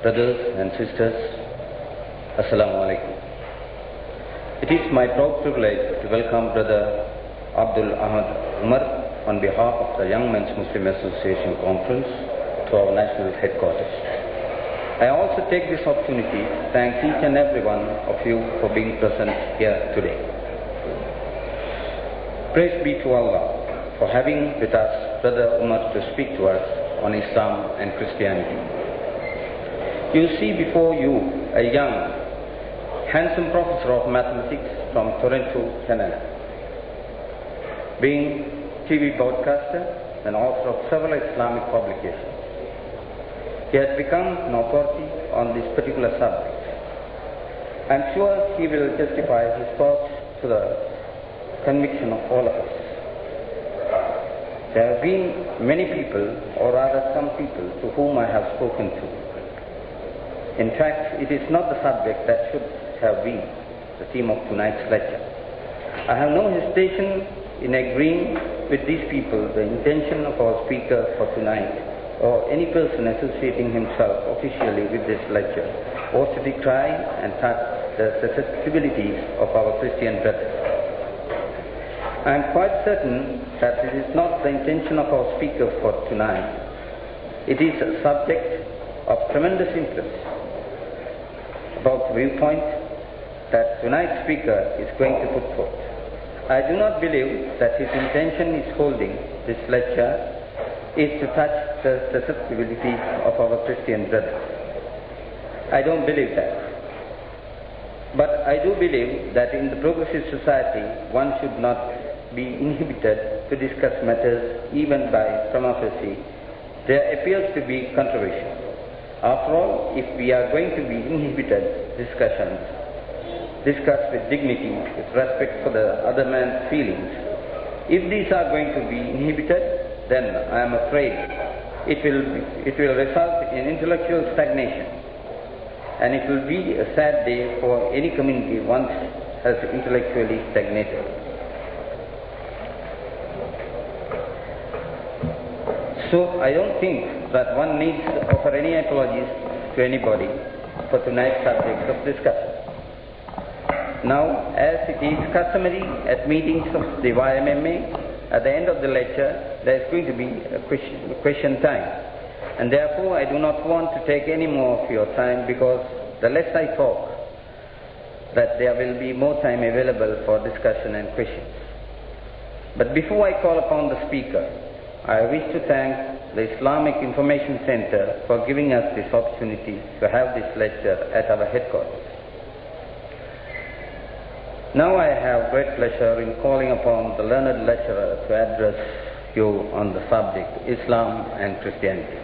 brothers and sisters, Assalamu alaikum. It is my proud privilege to welcome Brother Abdul Ahmad Umar on behalf of the Young Men's Muslim Association Conference to our national headquarters. I also take this opportunity to thank each and every one of you for being present here today. Praise be to Allah for having with us Brother Umar to speak to us on Islam and Christianity. You see before you a young, handsome professor of mathematics from Toronto, Canada, being TV broadcaster and author of several Islamic publications. He has become an authority on this particular subject. I am sure he will justify his thoughts to the conviction of all of us. There have been many people, or rather some people, to whom I have spoken to. In fact, it is not the subject that should have been the theme of tonight's lecture. I have no hesitation in agreeing with these people the intention of our speaker for tonight, or any person associating himself officially with this lecture, was to decry and touch the susceptibilities of our Christian brothers. I am quite certain that it is not the intention of our speaker for tonight. It is a subject of tremendous interest about the viewpoint that tonight's speaker is going to put forth. I do not believe that his intention is holding this lecture is to touch the susceptibilities of our Christian brothers. I don't believe that. But I do believe that in the progressive society one should not be inhibited to discuss matters even by prima facie. There appears to be controversy. After all, if we are going to be inhibited discussions, discuss with dignity, with respect for the other man's feelings, if these are going to be inhibited, then I am afraid it will result in intellectual stagnation, and it will be a sad day for any community once has intellectually stagnated. So I don't think that one needs to offer any apologies to anybody for tonight's subject of discussion. Now, as it is customary at meetings of the YMMA, at the end of the lecture there is going to be a question time, and therefore I do not want to take any more of your time, because the less I talk, that there will be more time available for discussion and questions. But before I call upon the speaker, I wish to thank the Islamic Information Center for giving us this opportunity to have this lecture at our headquarters. Now I have great pleasure in calling upon the learned lecturer to address you on the subject Islam and Christianity.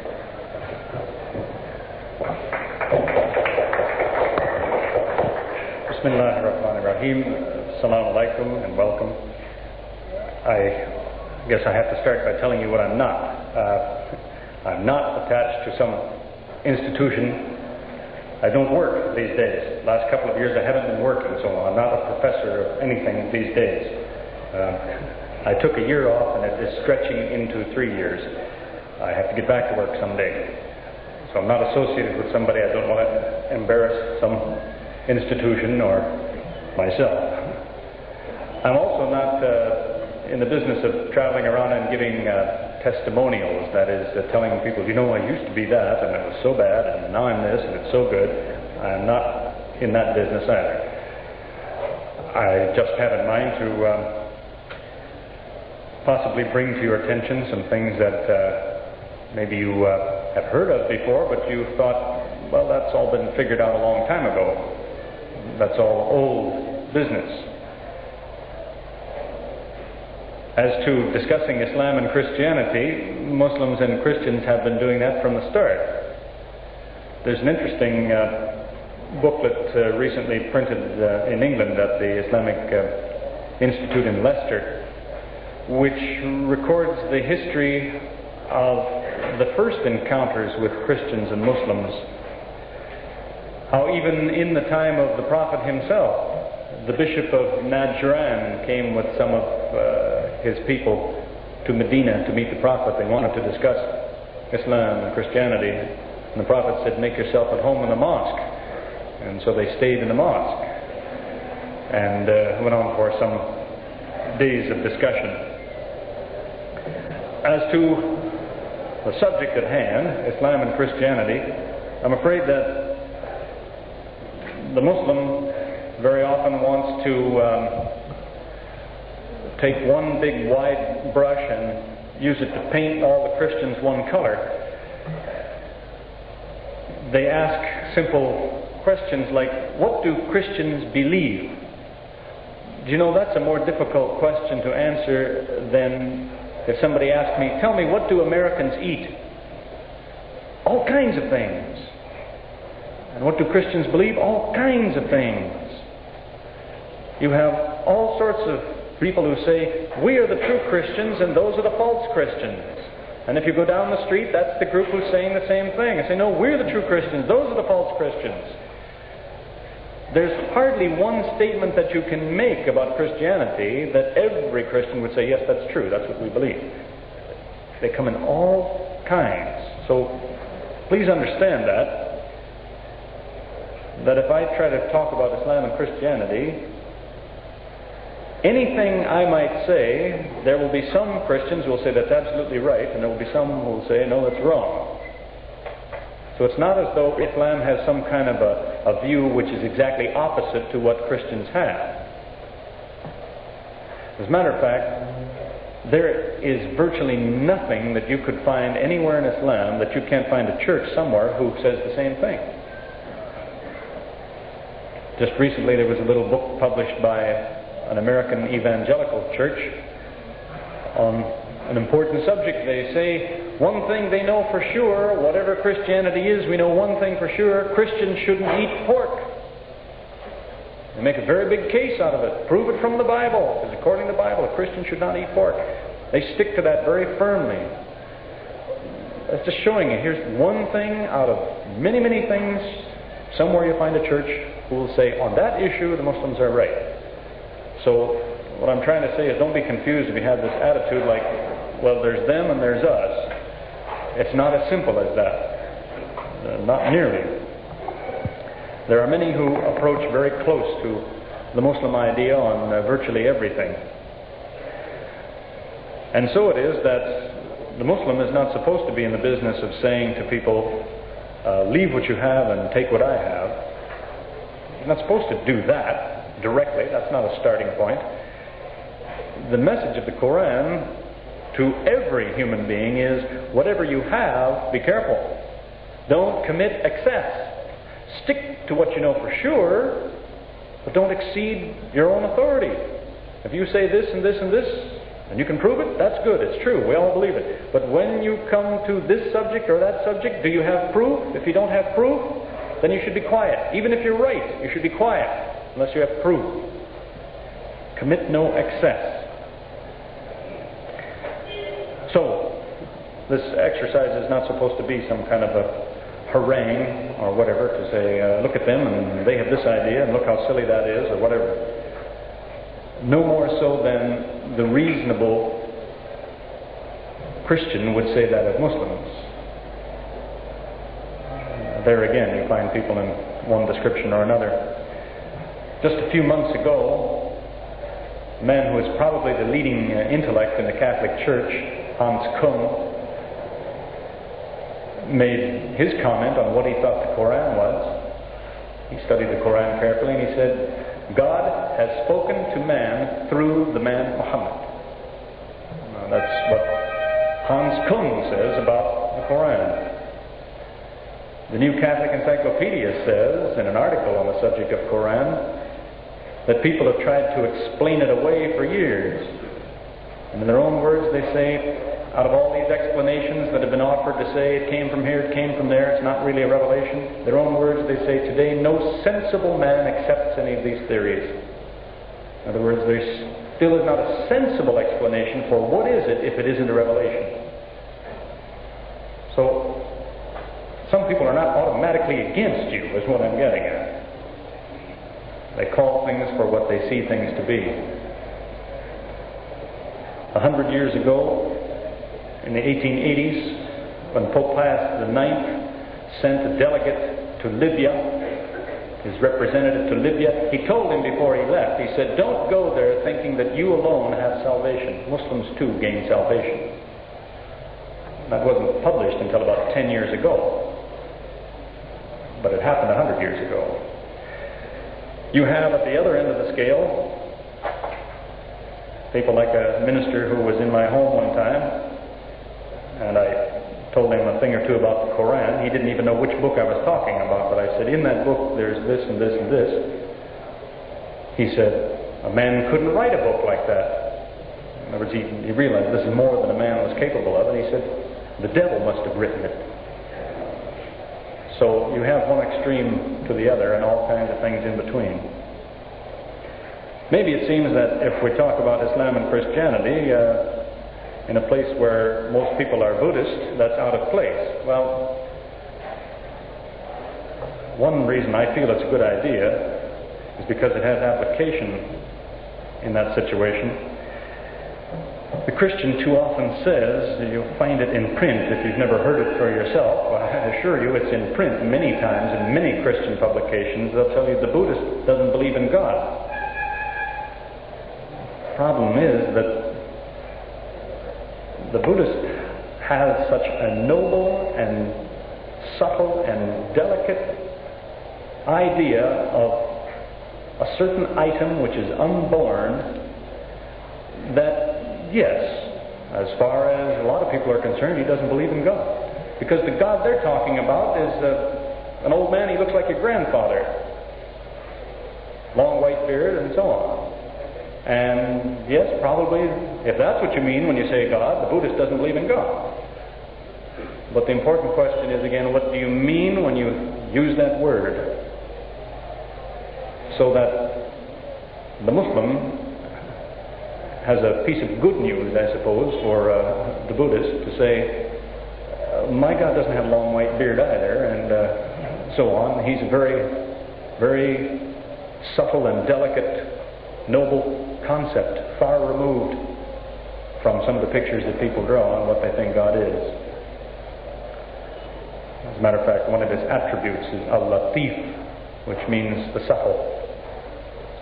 Bismillahirrahmanirrahim. Assalamu alaikum and welcome. I guess I have to start by telling you what I'm not. I'm not attached to some institution. I don't work these days. Last couple of years I haven't been working, so I'm not a professor of anything these days. I took a year off, and it is stretching into 3 years. I have to get back to work someday. So I'm not associated with somebody. I don't want to embarrass some institution or myself. I'm also not in the business of traveling around and giving testimonials, that is, telling people, you know, I used to be that, and it was so bad, and now I'm this, and it's so good. I'm not in that business either. I just had in mind to possibly bring to your attention some things that maybe you have heard of before, but you thought, well, that's all been figured out a long time ago. That's all old business. As to discussing Islam and Christianity, Muslims and Christians have been doing that from the start. There's an interesting booklet recently printed in England at the Islamic Institute in Leicester, which records the history of the first encounters with Christians and Muslims. How even in the time of the Prophet himself, the Bishop of Najran came with some of his people to Medina to meet the Prophet. They wanted to discuss Islam and Christianity. And the Prophet said, make yourself at home in the mosque. And so they stayed in the mosque. And went on for some days of discussion. As to the subject at hand, Islam and Christianity, I'm afraid that the Muslim very often wants to take one big wide brush and use it to paint all the Christians one color. They ask simple questions like, what do Christians believe? Do you know, that's a more difficult question to answer than if somebody asked me, tell me, what do Americans eat? All kinds of things. And what do Christians believe? All kinds of things. You have all sorts of people who say, we are the true Christians and those are the false Christians. And if you go down the street, that's the group who's saying the same thing. I say, no, we're the true Christians, those are the false Christians. There's hardly one statement that you can make about Christianity that every Christian would say, yes, that's true, that's what we believe. They come in all kinds. So please understand that if I try to talk about Islam and Christianity, anything I might say, there will be some Christians who will say that's absolutely right, and there will be some who will say, no, that's wrong. So it's not as though Islam has some kind of a view which is exactly opposite to what Christians have. As a matter of fact, there is virtually nothing that you could find anywhere in Islam that you can't find a church somewhere who says the same thing. Just recently there was a little book published by an American evangelical church on an important subject. They say one thing they know for sure, whatever Christianity is, we know one thing for sure, Christians shouldn't eat pork. They make a very big case out of it. Prove it from the Bible, because according to the Bible, a Christian should not eat pork. They stick to that very firmly. That's just showing you, here's one thing out of many, many things. Somewhere you find a church who will say, on that issue, the Muslims are right. So what I'm trying to say is, don't be confused if you have this attitude like, well, there's them and there's us. It's not as simple as that. Not nearly. There are many who approach very close to the Muslim idea on virtually everything. And so it is that the Muslim is not supposed to be in the business of saying to people, leave what you have and take what I have. You're not supposed to do that directly. That's not a starting point. The message of the Quran to every human being is, whatever you have, be careful. Don't commit excess. Stick to what you know for sure, but don't exceed your own authority. If you say this and this and this, and you can prove it, that's good, it's true, we all believe it. But when you come to this subject or that subject, do you have proof? If you don't have proof, then you should be quiet. Even if you're right, you should be quiet, unless you have proof. Commit no excess. So, this exercise is not supposed to be some kind of a harangue or whatever to say, look at them and they have this idea and look how silly that is or whatever. No more so than the reasonable Christian would say that of Muslims. There again, you find people in one description or another. Just a few months ago, a man who is probably the leading intellect in the Catholic Church, Hans Küng, made his comment on what he thought the Quran was. He studied the Quran carefully and he said, God has spoken to man through the man Muhammad. Now, that's what Hans Küng says about the Quran. The New Catholic Encyclopedia says, in an article on the subject of Quran, that people have tried to explain it away for years. And in their own words, they say, out of all these explanations that have been offered to say it came from here, it came from there, it's not really a revelation, their own words, they say, today no sensible man accepts any of these theories. In other words, there still is not a sensible explanation for what is it if it isn't a revelation. So, some people are not automatically against you, is what I'm getting at. They call things for what they see things to be. 100 years ago, in the 1880s, when Pope Pius IX sent a delegate to Libya, his representative to Libya. He told him before he left, he said, don't go there thinking that you alone have salvation. Muslims too gain salvation. That wasn't published until about 10 years ago. But it happened 100 years ago. You have at the other end of the scale people like a minister who was in my home one time, and I told him a thing or two about the Quran. He didn't even know which book I was talking about, but I said, in that book there's this and this and this. He said, a man couldn't write a book like that. In other words, he realized this is more than a man was capable of, and he said, the devil must have written it. So you have one extreme to the other and all kinds of things in between. Maybe it seems that if we talk about Islam and Christianity in a place where most people are Buddhist, that's out of place. Well, one reason I feel it's a good idea is because it has application in that situation. The Christian too often says, you'll find it in print if you've never heard it for yourself. Well, I assure you it's in print many times in many Christian publications. They'll tell you the Buddhist doesn't believe in God. The problem is that the Buddhist has such a noble and subtle and delicate idea of a certain item which is unborn that, yes, as far as a lot of people are concerned, he doesn't believe in God. Because the God they're talking about is an old man, he looks like your grandfather. Long white beard and so on. And yes, probably, if that's what you mean when you say God, the Buddhist doesn't believe in God. But the important question is, again, what do you mean when you use that word? So that the Muslim has a piece of good news, I suppose, for the Buddhist to say, my God doesn't have a long white beard either, and so on. He's a very, very subtle and delicate, noble concept, far removed from some of the pictures that people draw on what they think God is. As a matter of fact, one of his attributes is al-latif, which means the subtle.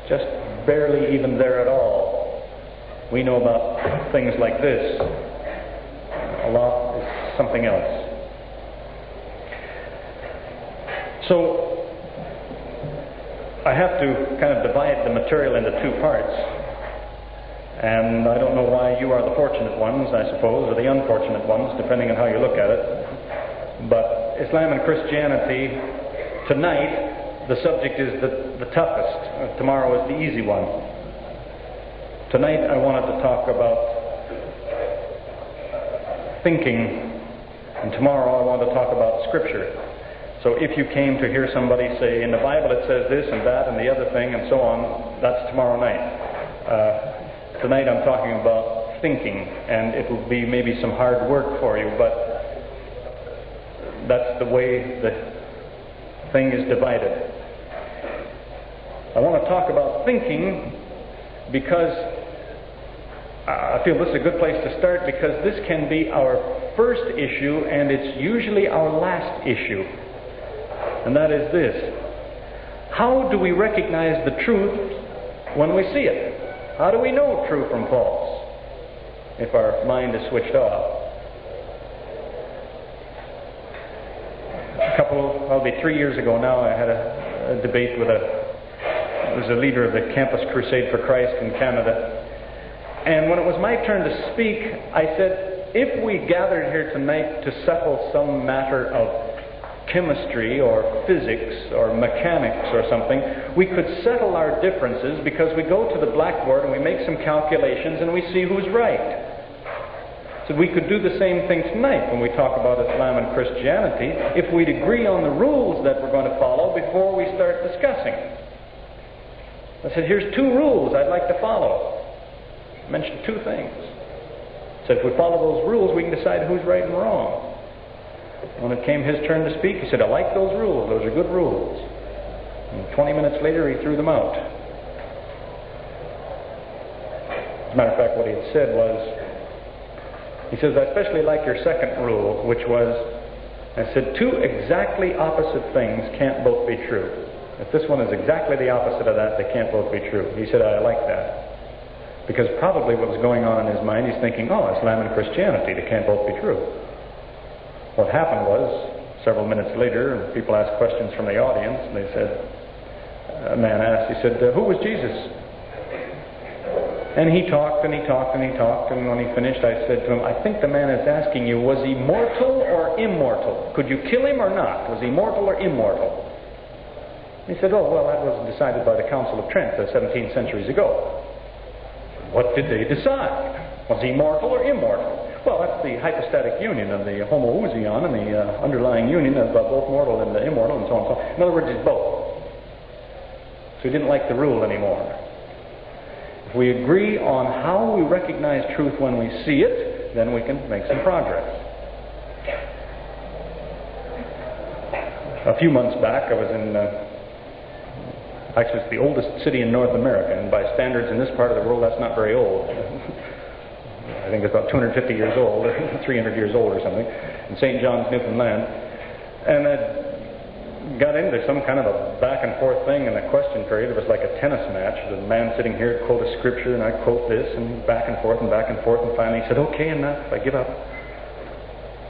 Just barely even there at all. We know about things like this. Allah is something else. So, I have to kind of divide the material into two parts. And I don't know why you are the fortunate ones, I suppose, or the unfortunate ones, depending on how you look at it. But Islam and Christianity, tonight, the subject is the toughest. Tomorrow is the easy one. Tonight I wanted to talk about thinking, and tomorrow I want to talk about Scripture. So if you came to hear somebody say, in the Bible it says this and that and the other thing and so on, that's tomorrow night. Tonight I'm talking about thinking, and it will be maybe some hard work for you, but that's the way the thing is divided. I want to talk about thinking because I feel this is a good place to start, because this can be our first issue and it's usually our last issue. And that is this: how do we recognize the truth when we see it? How do we know true from false if our mind is switched off? Probably 3 years ago now, I had a debate with it was a leader of the Campus Crusade for Christ in Canada. And when it was my turn to speak, I said, if we gathered here tonight to settle some matter of chemistry or physics or mechanics or something, we could settle our differences because we go to the blackboard and we make some calculations and we see who's right. So we could do the same thing tonight when we talk about Islam and Christianity, if we'd agree on the rules that we're going to follow before we start discussing. I said, here's 2 rules I'd like to follow. I mentioned 2 things. So if we follow those rules, we can decide who's right and wrong. When it came his turn to speak, he said, I like those rules. Those are good rules. And 20 minutes later, he threw them out. As a matter of fact, what he had said was, he says, I especially like your second rule, which was, I said, two exactly opposite things can't both be true. If this one is exactly the opposite of that, they can't both be true. He said, I like that. Because probably what was going on in his mind, he's thinking, oh, Islam and Christianity, they can't both be true. What happened was, several minutes later, people asked questions from the audience, and they said, a man asked, he said, who was Jesus? And he talked, and he talked, and he talked, and when he finished, I said to him, I think the man is asking you, was he mortal or immortal? Could you kill him or not? Was he mortal or immortal? He said, oh, well, that was decided by the Council of Trent 17 centuries ago. What did they decide? Was he mortal or immortal? Well, that's the hypostatic union of the homoousion and the underlying union of both mortal and immortal and so on and so on. In other words, it's both. So he didn't like the rule anymore. If we agree on how we recognize truth when we see it, then we can make some progress. A few months back, I was in, actually it's the oldest city in North America, and by standards in this part of the world, that's not very old. I think it's about 250 years old, or 300 years old or something, in St. John's, Newfoundland. And I got into some kind of a back and forth thing in the question period. It was like a tennis match. There was a man sitting here to quote a scripture, and I quote this, and back and forth and back and forth, and finally he said, okay, enough, I give up.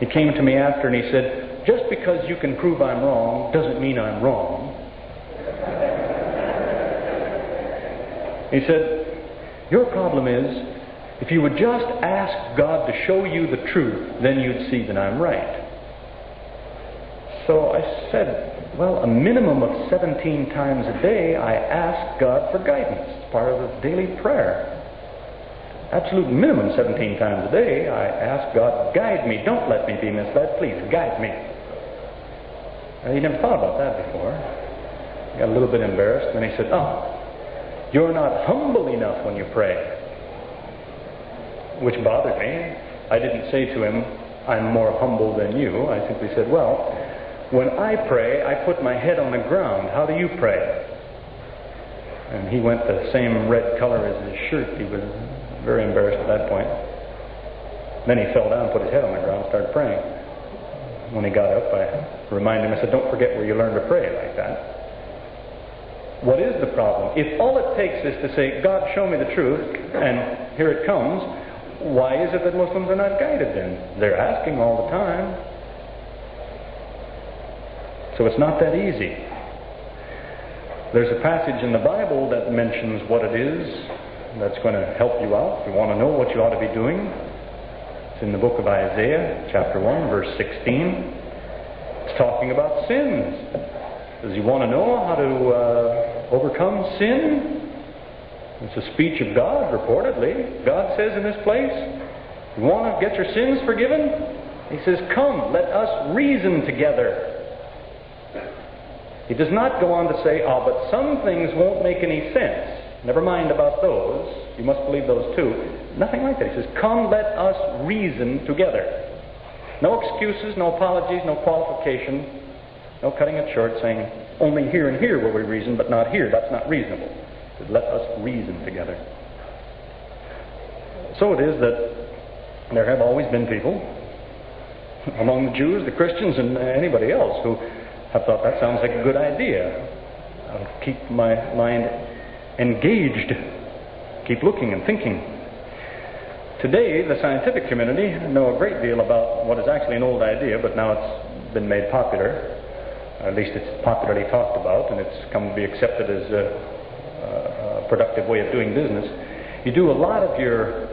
He came to me after and he said, just because you can prove I'm wrong doesn't mean I'm wrong. He said, your problem is, if you would just ask God to show you the truth, then you'd see that I'm right. So I said, well, a minimum of 17 times a day I ask God for guidance. It's part of the daily prayer. Absolute minimum 17 times a day I ask God, guide me. Don't let me be misled. Please, guide me. He never thought about that before. He got a little bit embarrassed. Then he said, oh, you're not humble enough when you pray. Which bothered me. I didn't say to him, I'm more humble than you. I simply said, well, when I pray, I put my head on the ground. How do you pray? And he went the same red color as his shirt. He was very embarrassed at that point. Then he fell down, put his head on the ground, and started praying. When he got up, I reminded him, I said, don't forget where you learned to pray like that. What is the problem? If all it takes is to say, God, show me the truth, and here it comes, why is it that Muslims are not guided then? They're asking all the time. So it's not that easy. There's a passage in the Bible that mentions what it is that's going to help you out. If you want to know what you ought to be doing, it's in the book of Isaiah, chapter 1, verse 16. It's talking about sins. Does you want to know how to overcome sin? It's a speech of God, reportedly. God says in this place, you want to get your sins forgiven? He says, come, let us reason together. He does not go on to say, oh, but some things won't make any sense. Never mind about those. You must believe those too. Nothing like that. He says, come, let us reason together. No excuses, no apologies, no qualification, no cutting it short, saying, only here and here will we reason, but not here. That's not reasonable. He says, let us reason together. So it is that there have always been people, among the Jews, the Christians, and anybody else, who have thought that sounds like a good idea. I'll keep my mind engaged, keep looking and thinking. Today, the scientific community know a great deal about what is actually an old idea, but now it's been made popular. At least it's popularly talked about, and it's come to be accepted as a productive way of doing business. You do a lot of your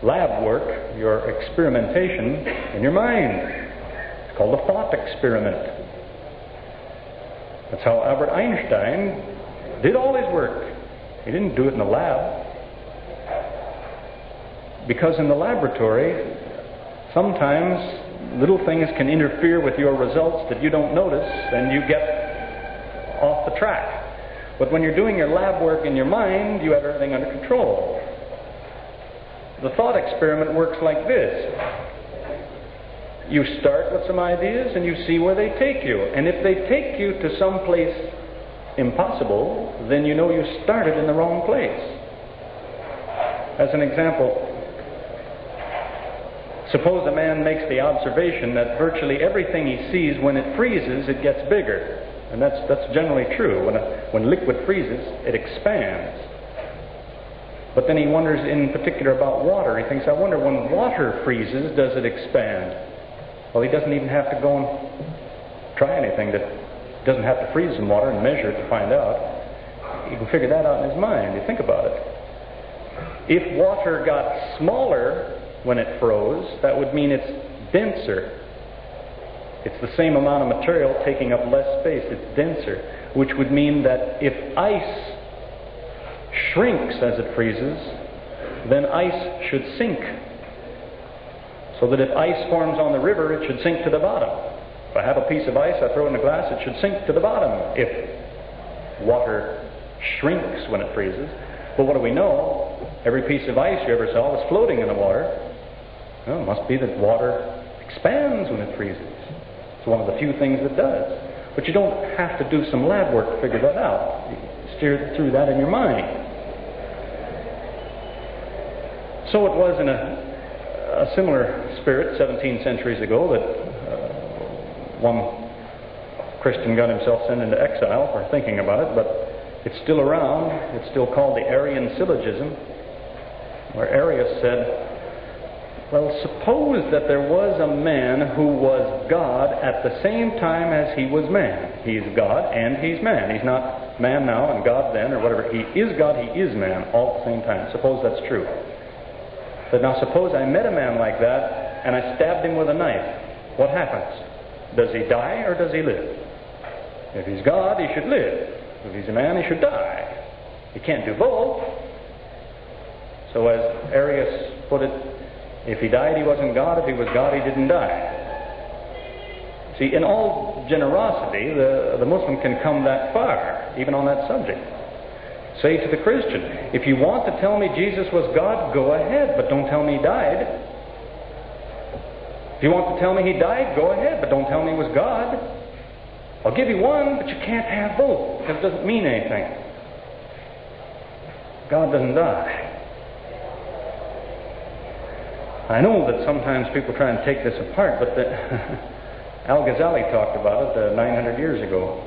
lab work, your experimentation, in your mind. It's called the thought experiment. That's how Albert Einstein did all his work. He didn't do it in the lab. Because in the laboratory, sometimes little things can interfere with your results that you don't notice, and you get off the track. But when you're doing your lab work in your mind, you have everything under control. The thought experiment works like this. You start with some ideas and you see where they take you. And if they take you to some place impossible, then you know you started in the wrong place. As an example, Suppose a man makes the observation that virtually everything he sees, when it freezes, it gets bigger. And that's generally true. When liquid freezes, it expands. But then he wonders in particular about water. He thinks, I wonder when water freezes, does it expand? Well, he doesn't even have to go and try anything. He doesn't have to freeze some water and measure it to find out. He can figure that out in his mind. You think about it. If water got smaller when it froze, that would mean it's denser. It's the same amount of material taking up less space. It's denser, which would mean that if ice shrinks as it freezes, then ice should sink. So that if ice forms on the river, it should sink to the bottom. If I have a piece of ice, I throw it in a glass, it should sink to the bottom if water shrinks when it freezes. But what do we know? Every piece of ice you ever saw was floating in the water. Well, it must be that water expands when it freezes. It's one of the few things that does. But you don't have to do some lab work to figure that out. You steer through that in your mind. So it was in a similar spirit 17 centuries ago that one Christian got himself sent into exile for thinking about it, but it's still around. It's still called the Arian syllogism, where Arius said, well, suppose that there was a man who was God at the same time as he was man. He's God and he's man. He's not man now and God then or whatever. He is God, he is man all at the same time. Suppose that's true. But now suppose I met a man like that and I stabbed him with a knife. What happens? Does he die or does he live? If he's God, he should live. If he's a man, he should die. He can't do both. So as Arius put it, if he died, he wasn't God. If he was God, he didn't die. See, in all generosity, the Muslim can come that far, even on that subject. Say to the Christian, if you want to tell me Jesus was God, go ahead, but don't tell me he died. If you want to tell me he died, go ahead, but don't tell me he was God. I'll give you one, but you can't have both, because it doesn't mean anything. God doesn't die. I know that sometimes people try and take this apart, but Al-Ghazali talked about it 900 years ago.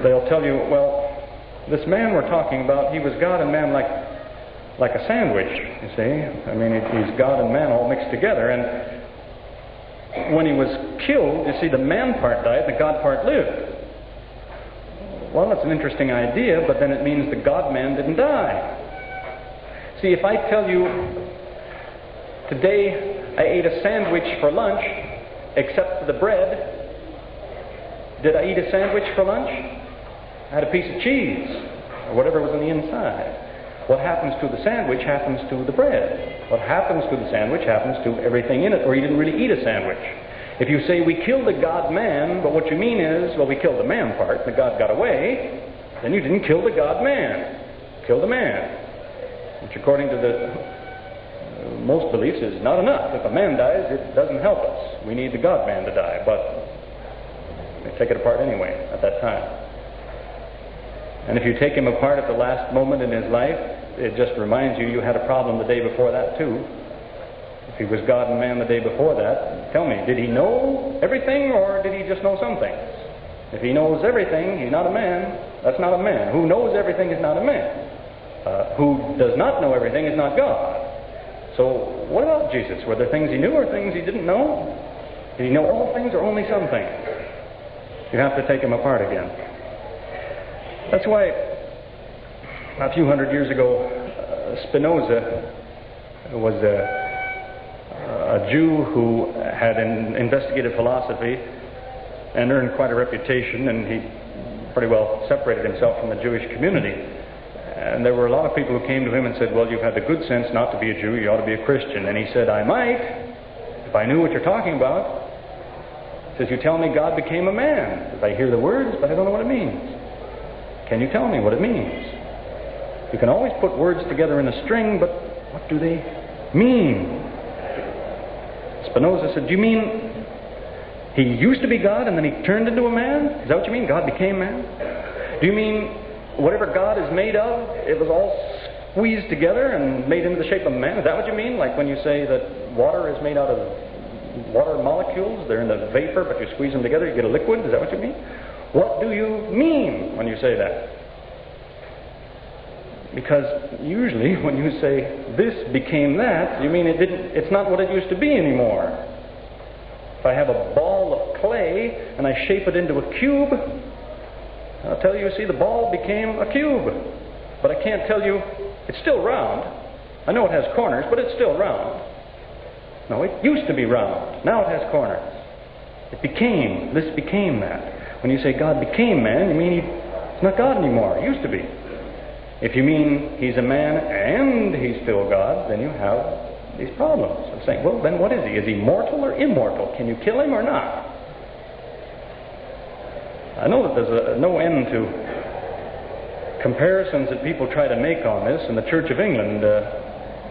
They'll tell you, well, this man we're talking about, he was God and man like a sandwich, you see. I mean, he's God and man all mixed together. And when he was killed, you see, the man part died, the God part lived. Well, that's an interesting idea, but then it means the God-man didn't die. See, if I tell you, today I ate a sandwich for lunch, except for the bread, did I eat a sandwich for lunch? I had a piece of cheese, or whatever was on the inside. What happens to the sandwich happens to the bread. What happens to the sandwich happens to everything in it, or you didn't really eat a sandwich. If you say, we killed the God-man, but what you mean is, well, we killed the man part, and the God got away, then you didn't kill the God-man. Kill the man. Which according to the most beliefs is not enough. If a man dies, it doesn't help us. We need the God-man to die, but they take it apart anyway at that time. And if you take him apart at the last moment in his life, it just reminds you had a problem the day before that too. If he was God and man the day before that, tell me, did he know everything or did he just know some things? If he knows everything, he's not a man. That's not a man. Who knows everything is not a man. Who does not know everything is not God. So what about Jesus? Were there things he knew or things he didn't know? Did he know all things or only some things? You have to take him apart again. That's why a few hundred years ago Spinoza was a Jew who had investigated philosophy and earned quite a reputation, and he pretty well separated himself from the Jewish community. And there were a lot of people who came to him and said, well, you've had the good sense not to be a Jew, you ought to be a Christian. And he said, I might, if I knew what you're talking about. He says, you tell me God became a man. If I hear the words, but I don't know what it means. Can you tell me what it means? You can always put words together in a string, but what do they mean? Spinoza said, do you mean he used to be God and then he turned into a man? Is that what you mean? God became man? Do you mean whatever God is made of, it was all squeezed together and made into the shape of man? Is that what you mean? Like when you say that water is made out of water molecules, they're in the vapor, but you squeeze them together, you get a liquid? Is that what you mean? What do you mean when you say that? Because usually when you say this became that, you mean it's not what it used to be anymore. If I have a ball of clay and I shape it into a cube, I'll tell you, see, the ball became a cube. But I can't tell you it's still round. I know it has corners, but it's still round. No, it used to be round. Now it has corners. This became that. When you say God became man, you mean he's not God anymore. He used to be. If you mean he's a man and he's still God, then you have these problems. I'm saying, well, then what is he? Is he mortal or immortal? Can you kill him or not? I know that there's no end to comparisons that people try to make on this, and the Church of England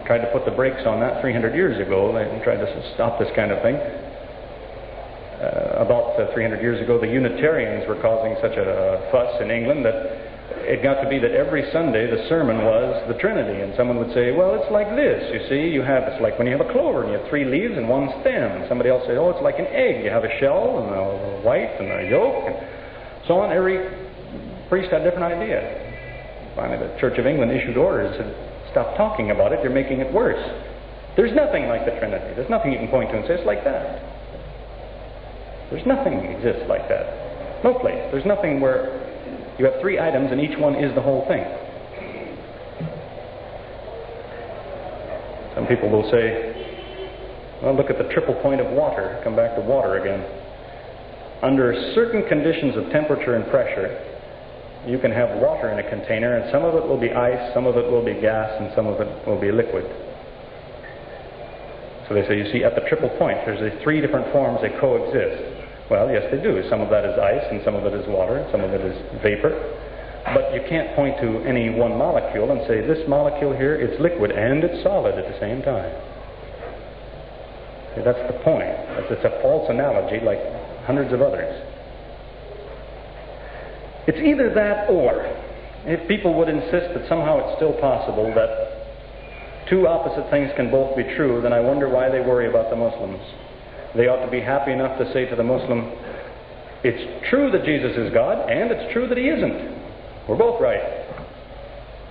tried to put the brakes on that 300 years ago. They tried to stop this kind of thing. About 300 years ago, the Unitarians were causing such a fuss in England that it got to be that every Sunday the sermon was the Trinity, and someone would say, well, it's like this, you see, it's like when you have a clover and you have 3 leaves and 1 stem. Somebody else say, oh, it's like an egg, you have a shell and a white and a yolk, and so on. Every priest had a different idea. Finally, the Church of England issued orders and said, stop talking about it, you're making it worse. There's nothing like the Trinity. There's nothing you can point to and say it's like that. There's nothing exists like that. No place. There's nothing where you have 3 items and each one is the whole thing. Some people will say, well, look at the triple point of water. Come back to water again. Under certain conditions of temperature and pressure, you can have water in a container, and some of it will be ice, some of it will be gas, and some of it will be liquid. So they say, you see, at the triple point, there's these 3 different forms, they coexist. Well, yes, they do. Some of that is ice, and some of it is water, and some of it is vapor. But you can't point to any one molecule and say, this molecule here, it's liquid and it's solid at the same time. See, that's the point. It's a false analogy like hundreds of others. It's either that or, if people would insist that somehow it's still possible that 2 opposite things can both be true, then I wonder why they worry about the Muslims. They ought to be happy enough to say to the Muslim, it's true that Jesus is God, and it's true that he isn't. We're both right.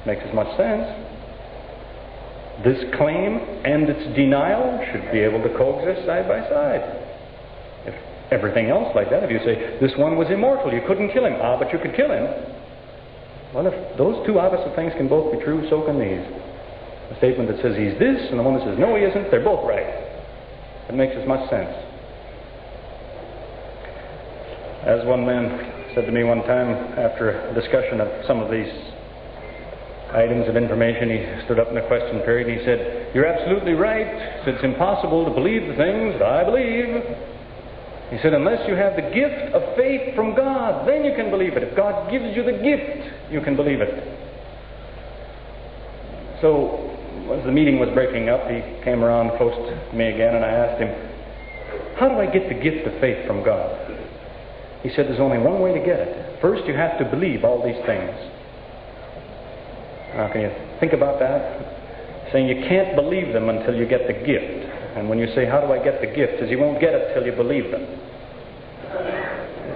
Makes as much sense. This claim and its denial should be able to coexist side by side. If everything else like that, if you say, this one was immortal, you couldn't kill him. But you could kill him. Well, if those 2 opposite things can both be true, so can these. The statement that says he's this and the one that says no, he isn't, they're both right. It makes as much sense. As one man said to me one time after a discussion of some of these items of information, he stood up in the question period and he said, you're absolutely right. It's impossible to believe the things that I believe. He said, unless you have the gift of faith from God, then you can believe it. If God gives you the gift, you can believe it. So, as the meeting was breaking up, he came around close to me again, and I asked him, how do I get the gift of faith from God? He said, there's only one way to get it. First, you have to believe all these things. Now, can you think about that? Saying you can't believe them until you get the gift. And when you say, how do I get the gift? Says you won't get it till you believe them.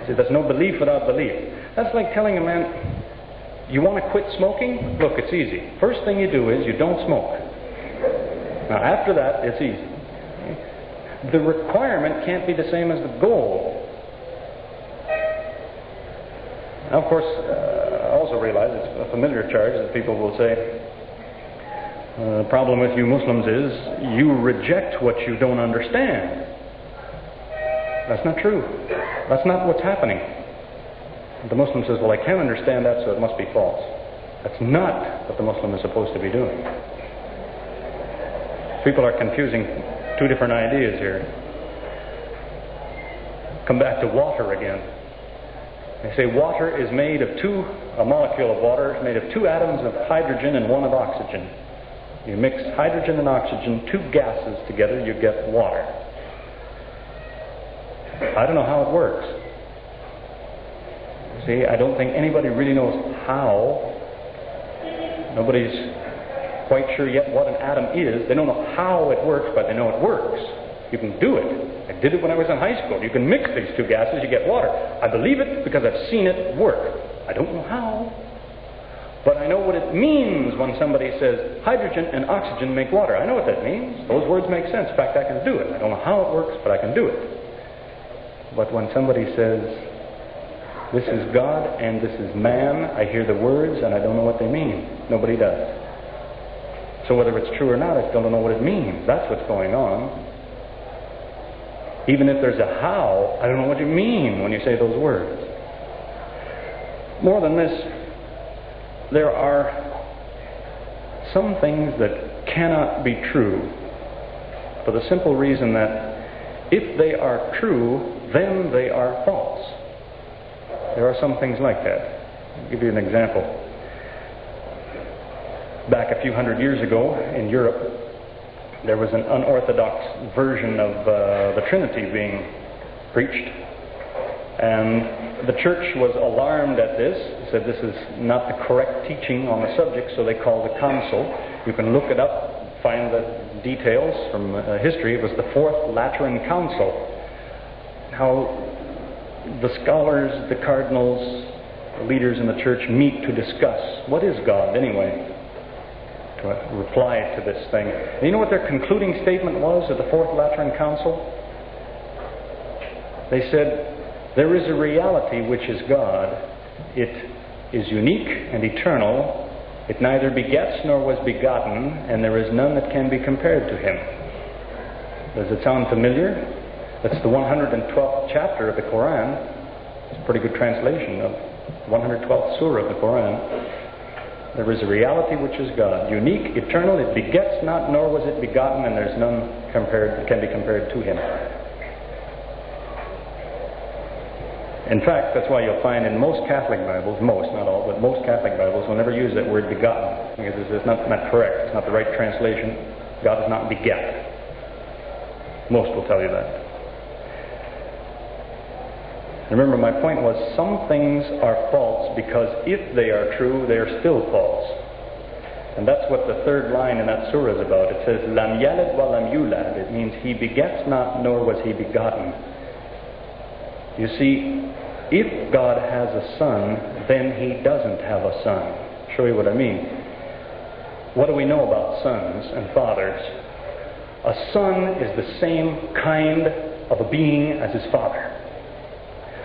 See, there's no belief without belief. That's like telling a man, you want to quit smoking? Look, it's easy. First thing you do is you don't smoke. Now, after that, it's easy. The requirement can't be the same as the goal. Now, of course, I also realize it's a familiar charge that people will say, the problem with you Muslims is you reject what you don't understand. That's not true. That's not what's happening. The Muslim says, well, I can't understand that, so it must be false. That's not what the Muslim is supposed to be doing. People are confusing 2 different ideas here. Come back to water again. They say water is made of a molecule of water is made of 2 atoms of hydrogen and 1 of oxygen. You mix hydrogen and oxygen, 2 gases together, you get water. I don't know how it works. See, I don't think anybody really knows how. Nobody's quite sure yet what an atom is. They don't know how it works, but they know it works. You can do it. I did it when I was in high school. You can mix these two gases, you get water. I believe it because I've seen it work. I don't know how. But I know what it means when somebody says hydrogen and oxygen make water. I know what that means. Those words make sense. In fact, I can do it. I don't know how it works, but I can do it. But when somebody says, this is God and this is man, I hear the words and I don't know what they mean. Nobody does. So whether it's true or not, I still don't know what it means. That's what's going on. Even if there's a how, I don't know what you mean when you say those words. More than this, there are some things that cannot be true for the simple reason that if they are true, then they are false. There are some things like that. I'll give you an example. Back a few hundred years ago in Europe, there was an unorthodox version of the Trinity being preached. And the church was alarmed at this, said this is not the correct teaching on the subject, so they called a council. You can look it up, find the details from history. It was the Fourth Lateran Council. How the scholars, the cardinals, the leaders in the church meet to discuss what is God anyway, to reply to this thing. And you know what their concluding statement was at the Fourth Lateran Council? They said, there is a reality which is God. It is unique and eternal. It neither begets nor was begotten, and there is none that can be compared to him. Does it sound familiar? That's the 112th chapter of the Quran. It's a pretty good translation of 112th surah of the Quran. There is a reality which is God. Unique, eternal, it begets not, nor was it begotten, and there's none that can be compared to him. In fact, that's why you'll find in most Catholic Bibles, most, not all, but most Catholic Bibles will never use that word begotten, because it's not correct. It's not the right translation. God does not beget. Most will tell you that. Remember, my point was, some things are false because if they are true, they are still false. And that's what the third line in that surah is about. It says, Lam yalid wa lam yulad. It means he begets not, nor was he begotten. You see, if God has a son, then he doesn't have a son. I'll show you what I mean. What do we know about sons and fathers? A son is the same kind of a being as his father.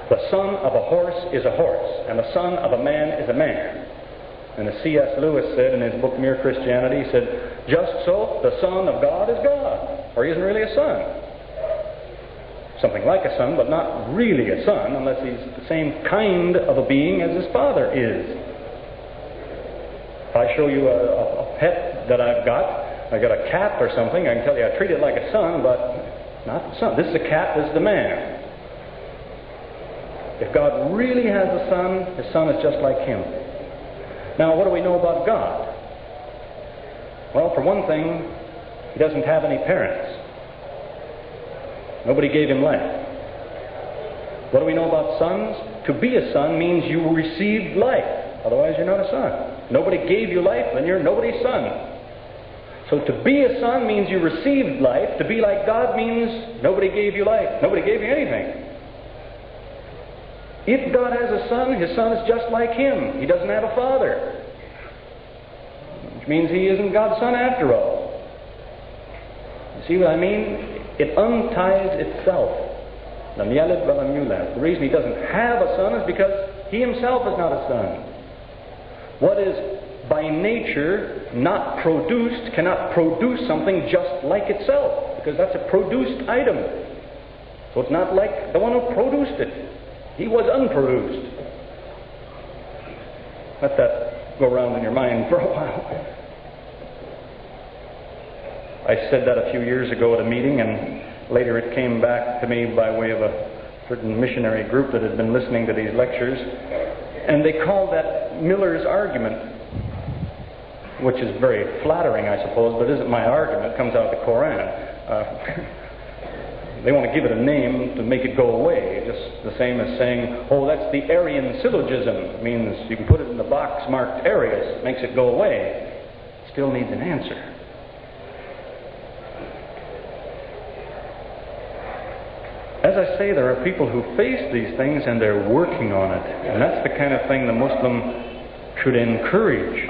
The son of a horse is a horse, and the son of a man is a man. And as C.S. Lewis said in his book Mere Christianity, he said, just so, the Son of God is God, or he isn't really a son. Something like a son, but not really a son, unless he's the same kind of a being as his father is. If I show you a pet that I've got a cat or something, I can tell you I treat it like a son, but not the son. This is a cat, this is the man. If God really has a son, his son is just like him. Now, what do we know about God? Well, for one thing, he doesn't have any parents. Nobody gave him life. What do we know about sons? To be a son means you received life. Otherwise, you're not a son. Nobody gave you life, then you're nobody's son. So to be a son means you received life. To be like God means nobody gave you life. Nobody gave you anything. If God has a son, his son is just like him. He doesn't have a father. Which means he isn't God's son after all. You see what I mean? It unties itself. Lam yalid wa lam yulad. The reason he doesn't have a son is because he himself is not a son. What is by nature not produced cannot produce something just like itself, because that's a produced item. So it's not like the one who produced it. He was unproduced. Let that go around in your mind for a while. I said that a few years ago at a meeting, and later it came back to me by way of a certain missionary group that had been listening to these lectures, and they called that Miller's argument, which is very flattering, I suppose, but isn't my argument. It comes out of the Koran. They want to give it a name to make it go away, just the same as saying, oh, that's the Aryan syllogism. It means you can put it in the box marked Arius, it makes it go away. still needs an answer. As I say, there are people who face these things and they're working on it. And that's the kind of thing the Muslim should encourage.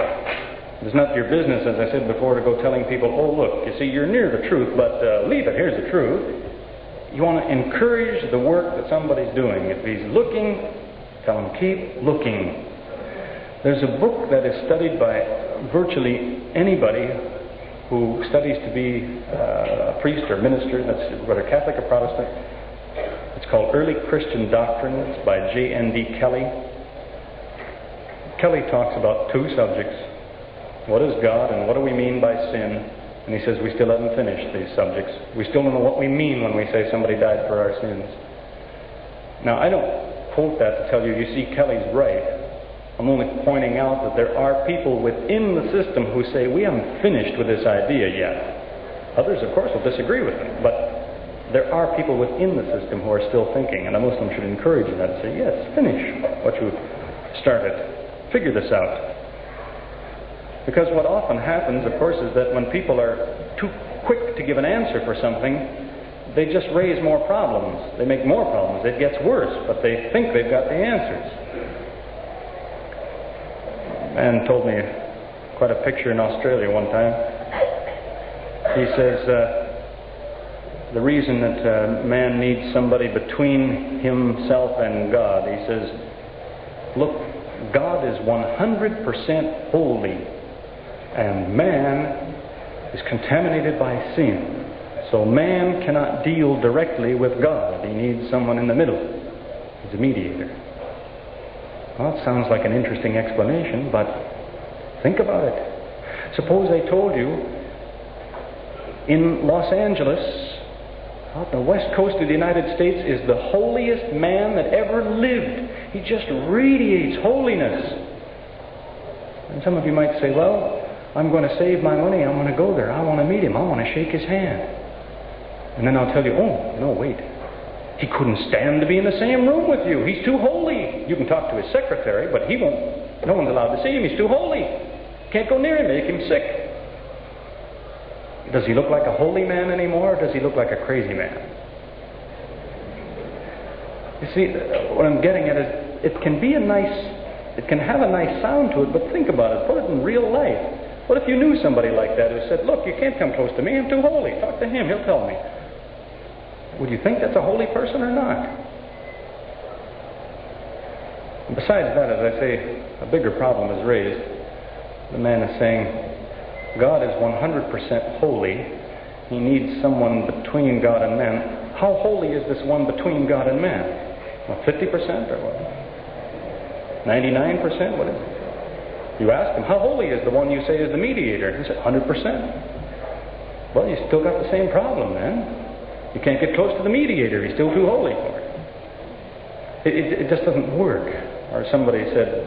It's not your business, as I said before, to go telling people, oh look, you see, you're near the truth, but leave it, here's the truth. You want to encourage the work that somebody's doing. If he's looking, tell him, keep looking. There's a book that is studied by virtually anybody who studies to be a priest or minister, that's whether Catholic or Protestant. It's called Early Christian Doctrine. It's by J.N.D. Kelly. Kelly talks about two subjects. What is God and what do we mean by sin? And he says we still haven't finished these subjects. We still don't know what we mean when we say somebody died for our sins. Now, I don't quote that to tell you, you see, Kelly's right. I'm only pointing out that there are people within the system who say we haven't finished with this idea yet. Others, of course, will disagree with him, but there are people within the system who are still thinking, and a Muslim should encourage that and say, yes, finish what you started. Figure this out. Because what often happens, of course, is that when people are too quick to give an answer for something, they just raise more problems. They make more problems. It gets worse, but they think they've got the answers. A man told me quite a picture in Australia one time. He says the reason that man needs somebody between himself and God, he says, look, God is 100% holy. And man is contaminated by sin. So man cannot deal directly with God. He needs someone in the middle. He's a mediator. Well, it sounds like an interesting explanation, but think about it. Suppose they told you in Los Angeles, out the west coast of the United States, is the holiest man that ever lived. He just radiates holiness. And some of you might say, well, I'm going to save my money, I'm going to go there, I want to meet him, I want to shake his hand. And then I'll tell you, oh, no, wait. He couldn't stand to be in the same room with you. He's too holy. You can talk to his secretary, but he won't. No one's allowed to see him. He's too holy. Can't go near him, make him sick. Does he look like a holy man anymore, or does he look like a crazy man? You see, what I'm getting at is, it can have a nice sound to it, but think about it. Put it in real life. What if you knew somebody like that who said, look, you can't come close to me, I'm too holy. Talk to him, he'll tell me. Would you think that's a holy person or not? And besides that, as I say, a bigger problem is raised. The man is saying, God is 100% holy. He needs someone between God and man. How holy is this one between God and man? Well, 50% or what? 99%? What is it? You ask him, how holy is the one you say is the mediator? He said, 100%. Well, you still got the same problem, man. You can't get close to the mediator. He's still too holy for it. It just doesn't work. Or somebody said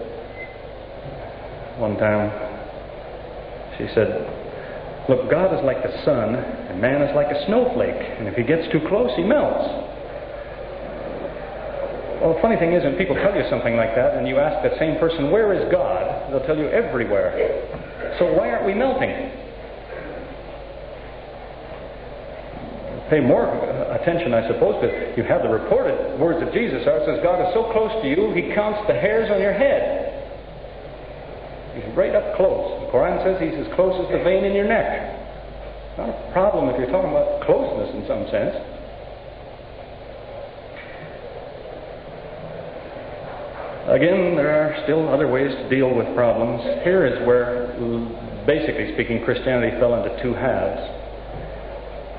one time, she said, look, God is like the sun, and man is like a snowflake. And if he gets too close, he melts. Well, the funny thing is, when people tell you something like that, and you ask that same person, where is God? They'll tell you everywhere. So why aren't we melting? Pay more attention, I suppose, to you have the reported words of Jesus. It says God is so close to you, he counts the hairs on your head. He's right up close. The Quran says he's as close as the vein in your neck. Not a problem if you're talking about closeness in some sense. Again, there are still other ways to deal with problems. Here is where, basically speaking, Christianity fell into two halves.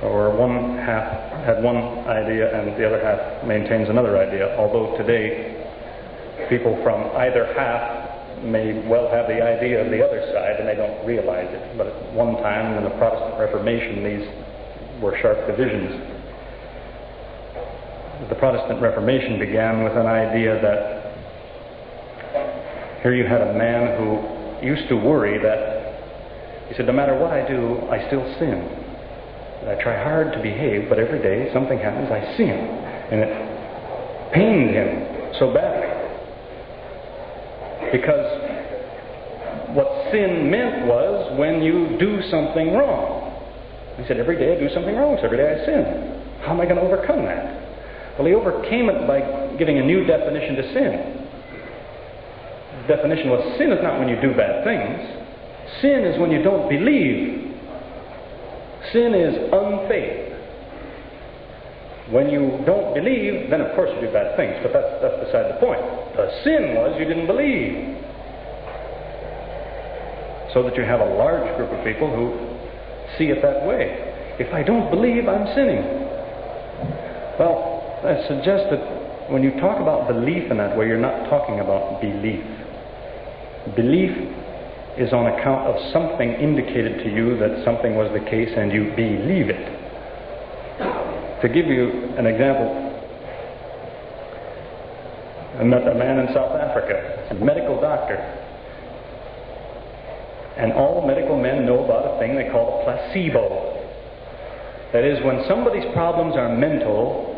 Or one half had one idea and the other half maintains another idea. Although today, people from either half may well have the idea of the other side and they don't realize it. But at one time in the Protestant Reformation, these were sharp divisions. The Protestant Reformation began with an idea that here you had a man who used to worry that, he said, no matter what I do, I still sin. I try hard to behave, but every day something happens, I sin. And it pained him so badly. Because what sin meant was when you do something wrong. He said, every day I do something wrong, so every day I sin. How am I going to overcome that? Well, he overcame it by giving a new definition to sin. The definition was, sin is not when you do bad things. Sin is when you don't believe. Sin is unfaith. When you don't believe, then of course you do bad things, but that's beside the point. The sin was you didn't believe. So that you have a large group of people who see it that way. If I don't believe, I'm sinning. Well, I suggest that when you talk about belief in that way, you're not talking about belief. Belief is on account of something indicated to you that something was the case and you believe it. To give you an example, I met a man in South Africa, a medical doctor. And all medical men know about a thing they call a placebo. That is, when somebody's problems are mental,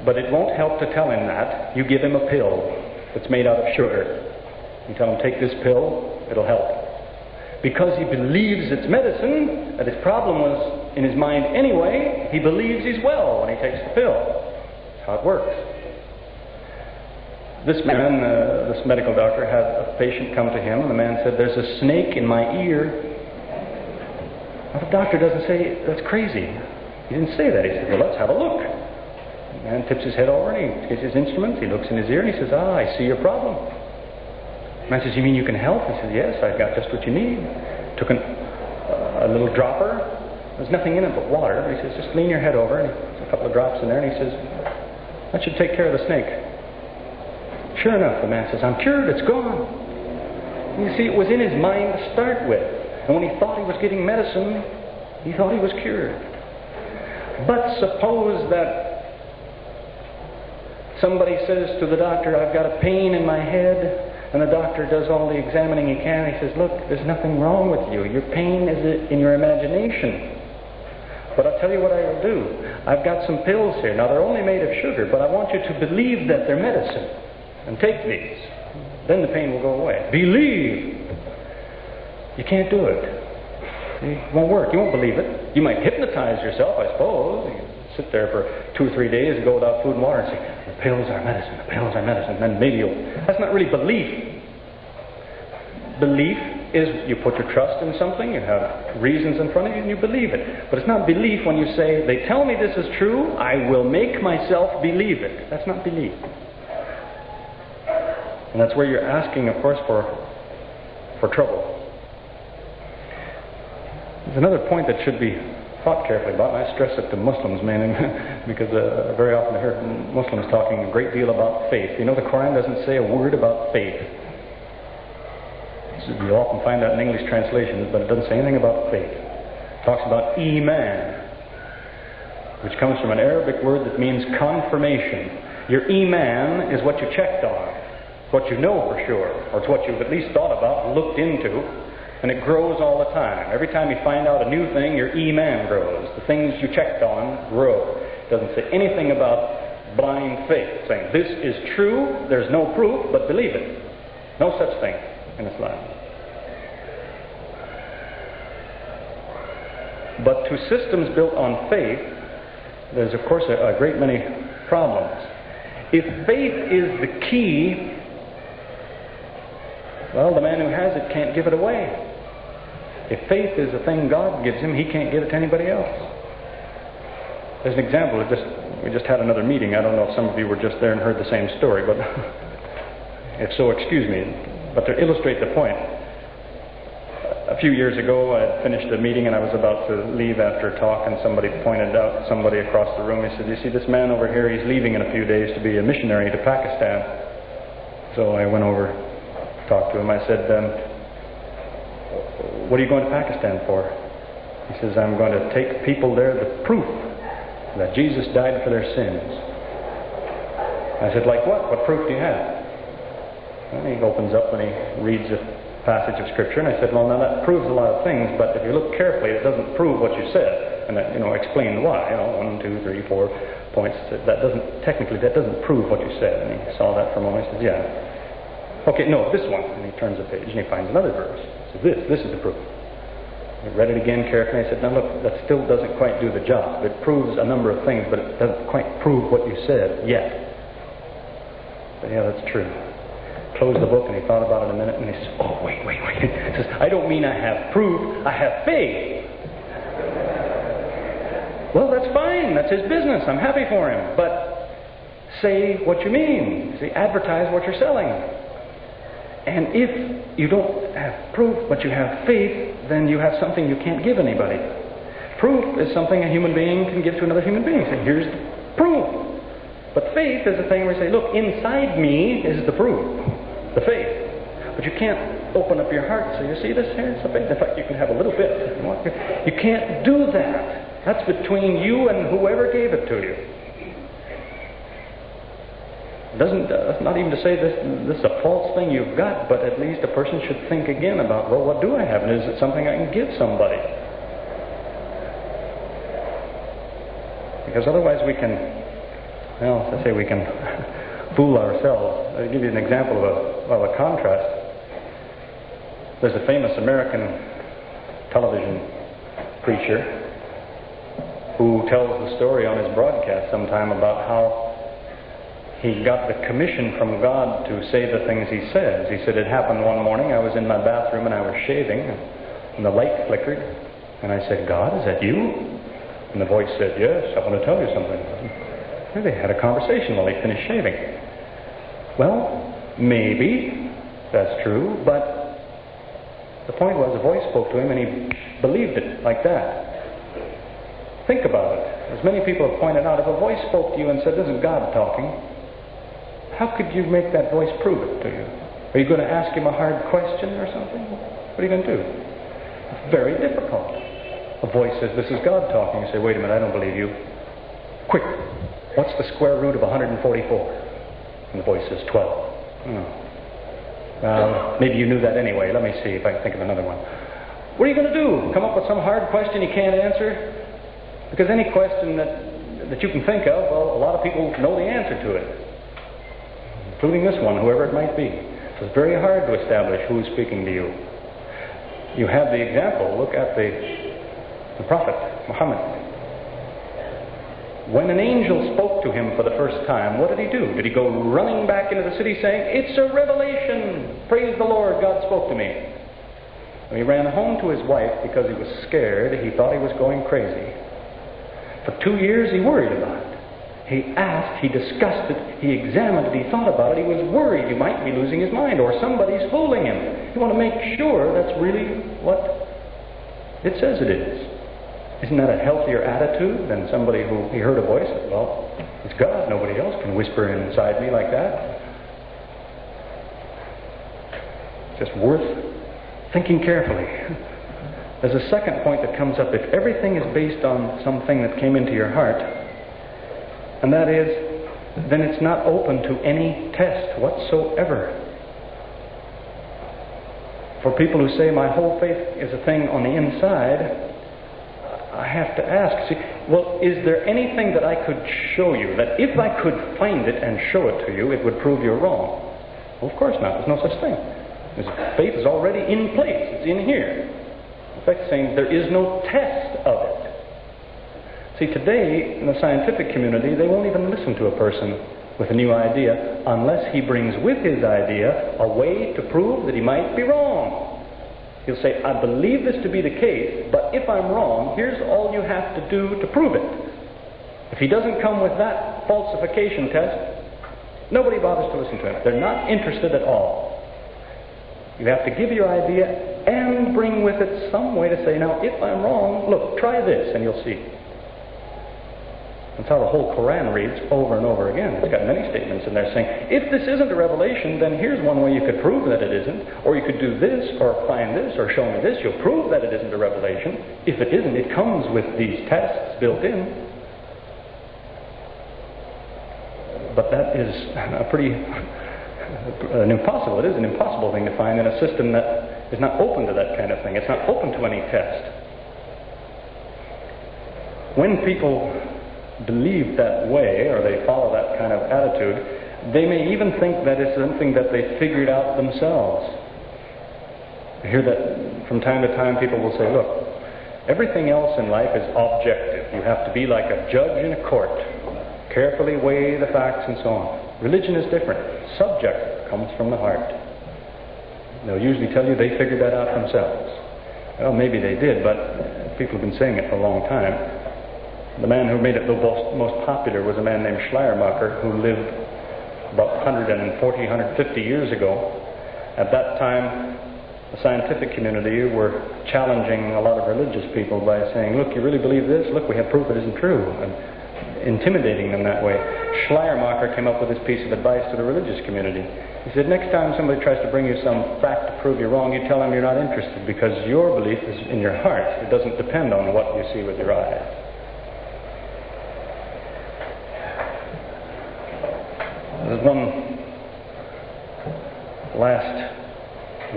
but it won't help to tell him that, you give him a pill that's made out of sugar. You tell him, take this pill, it'll help. Because he believes it's medicine, that his problem was in his mind anyway, he believes he's well when he takes the pill. That's how it works. This man, this medical doctor, had a patient come to him, and the man said, there's a snake in my ear. Well, the doctor doesn't say, that's crazy. He didn't say that. He said, well, let's have a look. The man tips his head over, and he takes his instruments, he looks in his ear, and he says, I see your problem. The man says, you mean you can help? He says, yes, I've got just what you need. Took a little dropper. There's nothing in it but water. He says, just lean your head over, and there's a couple of drops in there, and he says, that should take care of the snake. Sure enough, the man says, I'm cured, it's gone. You see, it was in his mind to start with. And when he thought he was getting medicine, he thought he was cured. But suppose that somebody says to the doctor, I've got a pain in my head, and the doctor does all the examining he can. He says, look, there's nothing wrong with you. Your pain is in your imagination. But I'll tell you what I will do. I've got some pills here. Now, they're only made of sugar, but I want you to believe that they're medicine. And take these. Then the pain will go away. Believe. You can't do it. See? It won't work. You won't believe it. You might hypnotize yourself, I suppose. You sit there for 2 or 3 days and go without food and water and say, the pills are medicine, the pills are medicine. And then maybe you'll... That's not really belief. Belief is you put your trust in something, you have reasons in front of you, and you believe it. But it's not belief when you say, they tell me this is true, I will make myself believe it. That's not belief. And that's where you're asking, of course, for trouble. There's another point that should be thought carefully about, and I stress it to Muslims mainly, because very often I hear Muslims talking a great deal about faith. You know, the Quran doesn't say a word about faith. You often find that in English translations, but it doesn't say anything about faith. It talks about iman, which comes from an Arabic word that means confirmation. Your iman is what you checked on. What you know for sure, or it's what you've at least thought about and looked into, and it grows all the time. Every time you find out a new thing, your iman grows. The things you checked on grow. It doesn't say anything about blind faith, saying this is true, there's no proof, but believe it. No such thing in Islam. But to systems built on faith, there's of course a great many problems. If faith is the key, well, the man who has it can't give it away. If faith is a thing God gives him, he can't give it to anybody else. There's an example. We just had another meeting. I don't know if some of you were just there and heard the same story, but if so, excuse me. But to illustrate the point, a few years ago I had finished a meeting and I was about to leave after a talk, and somebody pointed out, somebody across the room, he said, you see this man over here, he's leaving in a few days to be a missionary to Pakistan. So I went over, talked to him. I said, what are you going to Pakistan for? He says, I'm going to take people there the proof that Jesus died for their sins. I said, like what? What proof do you have? And he opens up and he reads a passage of Scripture, and I said, well, now that proves a lot of things, but if you look carefully, it doesn't prove what you said. And that, explain why. 1, 2, 3, 4 points. That doesn't prove what you said. And he saw that for a moment. He says, yeah. Okay, no, this one. And he turns the page and he finds another verse. So this is the proof. I read it again carefully. I said, now look, that still doesn't quite do the job. It proves a number of things, but it doesn't quite prove what you said yet. But yeah, that's true. Closed the book and he thought about it a minute and he said, oh, wait. He says, I don't mean I have proof, I have faith. Well, that's fine. That's his business. I'm happy for him. But say what you mean. See, advertise what you're selling. And if you don't have proof, but you have faith, then you have something you can't give anybody. Proof is something a human being can give to another human being. Say, here's the proof. But faith is the thing where you say, look, inside me is the proof, the faith. But you can't open up your heart and say, you see this here? It's the faith. In fact, you can have a little bit if you want. You can't do that. That's between you and whoever gave it to you. That's not even to say this is a false thing you've got, but at least a person should think again about, well, what do I have? And is it something I can give somebody? Because otherwise we can, well, let's say we can fool ourselves. I'll give you an example of a contrast. There's a famous American television preacher who tells the story on his broadcast sometime about how he got the commission from God to say the things he says. He said, it happened one morning, I was in my bathroom and I was shaving, and the light flickered, and I said, God, is that you? And the voice said, yes, I want to tell you something. And they had a conversation while he finished shaving. Well, maybe that's true, but the point was the voice spoke to him and he believed it like that. Think about it. As many people have pointed out, if a voice spoke to you and said, this is God talking, how could you make that voice prove it to you? Are you going to ask him a hard question or something? What are you going to do? It's very difficult. A voice says, this is God talking. You say, wait a minute, I don't believe you. Quick, what's the square root of 144? And the voice says, 12. Maybe you knew that anyway. Let me see if I can think of another one. What are you going to do? Come up with some hard question you can't answer? Because any question that you can think of, well, a lot of people know the answer to it, including this one, whoever it might be. So it's very hard to establish who's speaking to you. You have the example. Look at the Prophet Muhammad. When an angel spoke to him for the first time, what did he do? Did he go running back into the city saying, it's a revelation, praise the Lord, God spoke to me? When he ran home to his wife because he was scared, he thought he was going crazy. For 2 years he worried about it. He asked, he discussed it, he examined it, he thought about it, he was worried he might be losing his mind or somebody's fooling him. You want to make sure that's really what it says it is. Isn't that a healthier attitude than somebody who he heard a voice? Well, it's God, nobody else can whisper inside me like that. It's just worth thinking carefully. There's a second point that comes up. If everything is based on something that came into your heart, and that is, then it's not open to any test whatsoever. For people who say my whole faith is a thing on the inside, I have to ask, see, well, is there anything that I could show you that if I could find it and show it to you, it would prove you're wrong? Well, of course not. There's no such thing. Faith is already in place. It's in here. In fact, saying there is no test of it. See, today, in the scientific community, they won't even listen to a person with a new idea unless he brings with his idea a way to prove that he might be wrong. He'll say, I believe this to be the case, but if I'm wrong, here's all you have to do to prove it. If he doesn't come with that falsification test, nobody bothers to listen to him. They're not interested at all. You have to give your idea and bring with it some way to say, now, if I'm wrong, look, try this, and you'll see. That's how the whole Quran reads over and over again. It's got many statements in there saying, if this isn't a revelation, then here's one way you could prove that it isn't. Or you could do this, or find this, or show me this. You'll prove that it isn't a revelation. If it isn't, it comes with these tests built in. But that is it is an impossible thing to find in a system that is not open to that kind of thing. It's not open to any test. When people believe that way, or they follow that kind of attitude, They may even think that it's something that they figured out themselves. I hear that from time to time people will say, look, everything else in life is objective. You have to be like a judge in a court, carefully weigh the facts and so on. Religion is different. Subjective, comes from the heart. They'll usually tell you they figured that out themselves. Well, maybe they did, but people have been saying it for a long time. The man who made it the most popular was a man named Schleiermacher, who lived about 140, 150 years ago. At that time, the scientific community were challenging a lot of religious people by saying, look, you really believe this? Look, we have proof it isn't true. And intimidating them that way. Schleiermacher came up with this piece of advice to the religious community. He said, next time somebody tries to bring you some fact to prove you're wrong, you tell them you're not interested, because your belief is in your heart. It doesn't depend on what you see with your eyes. There's one last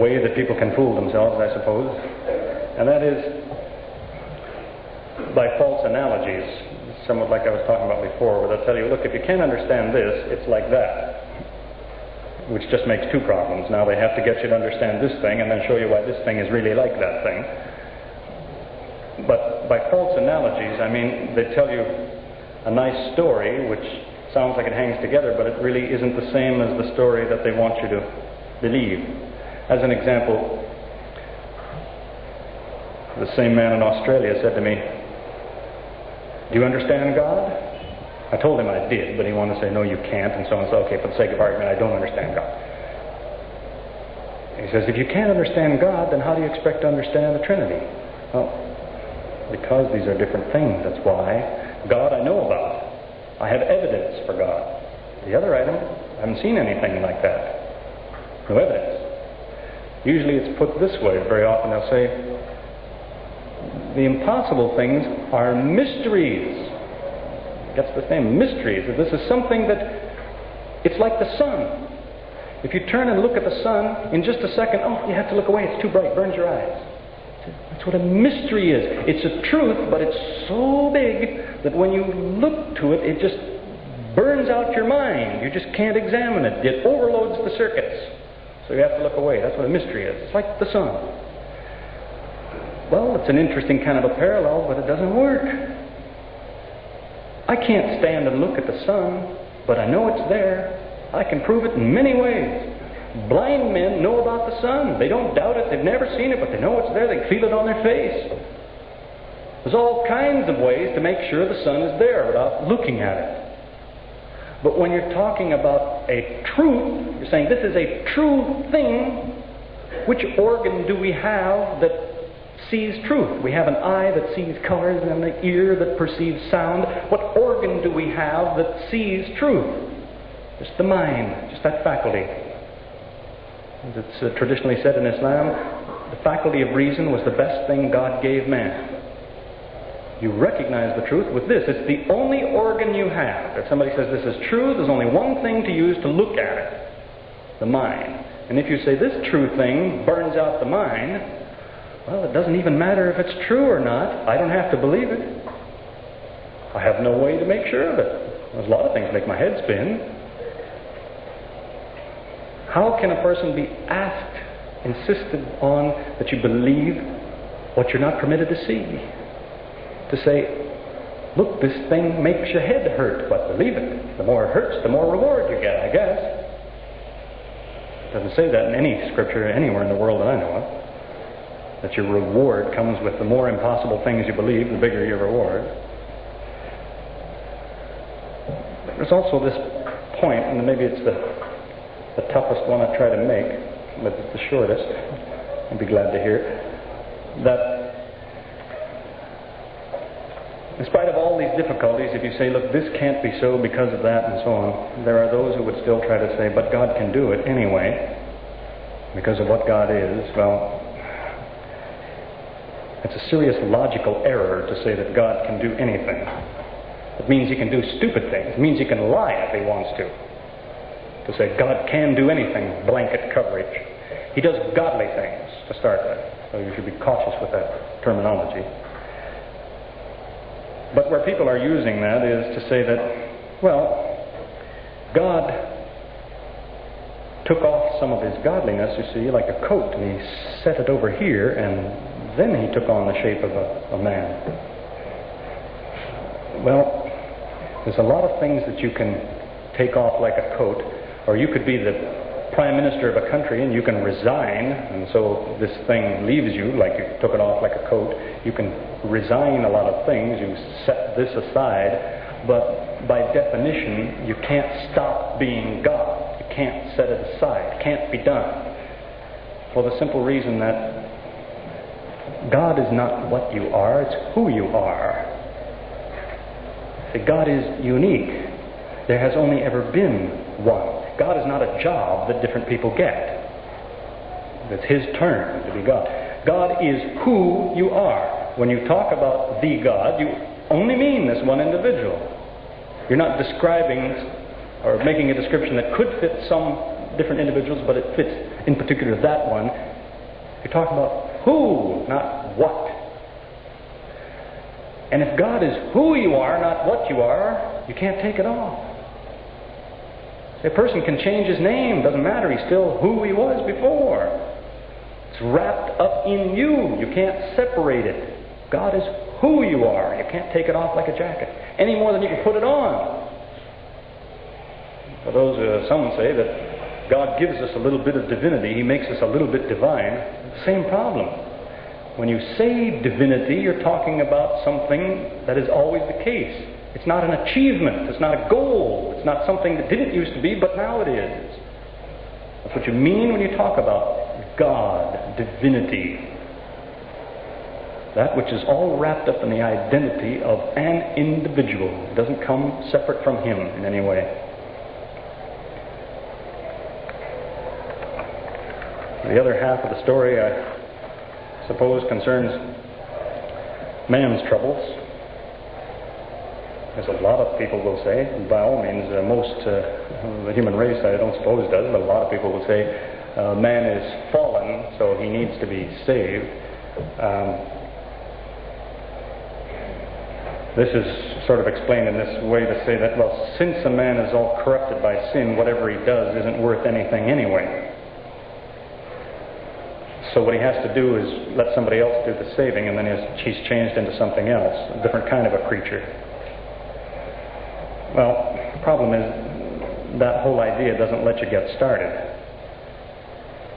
way that people can fool themselves, I suppose, and that is by false analogies, somewhat like I was talking about before, where they'll tell you, look, if you can't understand this, it's like that, which just makes two problems. Now they have to get you to understand this thing and then show you why this thing is really like that thing. But by false analogies, I mean they tell you a nice story which sounds like it hangs together, but it really isn't the same as the story that they want you to believe. As an example, the same man in Australia said to me, do you understand God? I told him I did, but he wanted to say, no, you can't, and so on. So, okay, for the sake of argument, I don't understand God. He says, if you can't understand God, then how do you expect to understand the Trinity? Well, because these are different things, that's why. God I know about. I have evidence for God. The other item, I haven't seen anything like that. No evidence. Usually it's put this way. Very often they'll say, the impossible things are mysteries. That's the name, mysteries. This is something that, it's like the sun. If you turn and look at the sun, in just a second, oh, you have to look away, it's too bright, burns your eyes. That's what a mystery is. It's a truth, but it's so big that when you look to it, it just burns out your mind. You just can't examine it. It overloads the circuits. So you have to look away. That's what a mystery is. It's like the sun. Well, it's an interesting kind of a parallel, but it doesn't work. I can't stand and look at the sun, but I know it's there. I can prove it in many ways. Blind men know about the sun. They don't doubt it. They've never seen it, but they know it's there. They can feel it on their face. There's all kinds of ways to make sure the sun is there without looking at it. But when you're talking about a truth, you're saying this is a true thing. Which organ do we have that sees truth? We have an eye that sees colors and an ear that perceives sound. What organ do we have that sees truth? Just the mind, just that faculty. As it's traditionally said in Islam, the faculty of reason was the best thing God gave man. You recognize the truth with this. It's the only organ you have. If somebody says this is true, there's only one thing to use to look at it. The mind. And if you say this true thing burns out the mind, well, it doesn't even matter if it's true or not. I don't have to believe it. I have no way to make sure of it. There's a lot of things make my head spin. How can a person be asked, insisted on, that you believe what you're not permitted to see? To say, look, this thing makes your head hurt, but believe it. The more it hurts, the more reward you get, I guess. It doesn't say that in any scripture anywhere in the world that I know of. That your reward comes with the more impossible things you believe, the bigger your reward. There's also this point, and maybe it's the toughest one I try to make, but it's the shortest, I'd be glad to hear, that in spite of all these difficulties, if you say, look, this can't be so because of that and so on, there are those who would still try to say, but God can do it anyway, because of what God is. Well, it's a serious logical error to say that God can do anything. It means He can do stupid things. It means He can lie if He wants to. To say God can do anything, blanket coverage. He does godly things, to start with. So you should be cautious with that terminology. But where people are using that is to say that, well, God took off some of his godliness, you see, like a coat, and he set it over here, and then he took on the shape of a man. Well, there's a lot of things that you can take off like a coat, or you could be the prime minister of a country and you can resign, and so this thing leaves you, like you took it off like a coat. You can resign a lot of things, you set this aside, but by definition, you can't stop being God. You can't set it aside. It can't be done. For the simple reason that God is not what you are, it's who you are. See, God is unique. There has only ever been one. God is not a job that different people get. It's His turn to be God. God is who you are. When you talk about the God, you only mean this one individual. You're not describing or making a description that could fit some different individuals, but it fits in particular that one. You're talking about who, not what. And if God is who you are, not what you are, you can't take it off. A person can change his name, doesn't matter, he's still who he was before. It's wrapped up in you. You can't separate it. God is who you are. You can't take it off like a jacket, any more than you can put it on. For those, some say that God gives us a little bit of divinity, He makes us a little bit divine. Same problem. When you say divinity, you're talking about something that is always the case. It's not an achievement. It's not a goal. It's not something that didn't used to be, but now it is. That's what you mean when you talk about God, divinity. That which is all wrapped up in the identity of an individual. It doesn't come separate from him in any way. The other half of the story, I suppose, concerns man's troubles. As a lot of people will say, by all means, most the human race, I don't suppose does, but a lot of people will say, man is fallen, so he needs to be saved. This is sort of explained in this way to say that, well, since a man is all corrupted by sin, whatever he does isn't worth anything anyway. So what he has to do is let somebody else do the saving, and then he's changed into something else, a different kind of a creature. Well, the problem is that whole idea doesn't let you get started.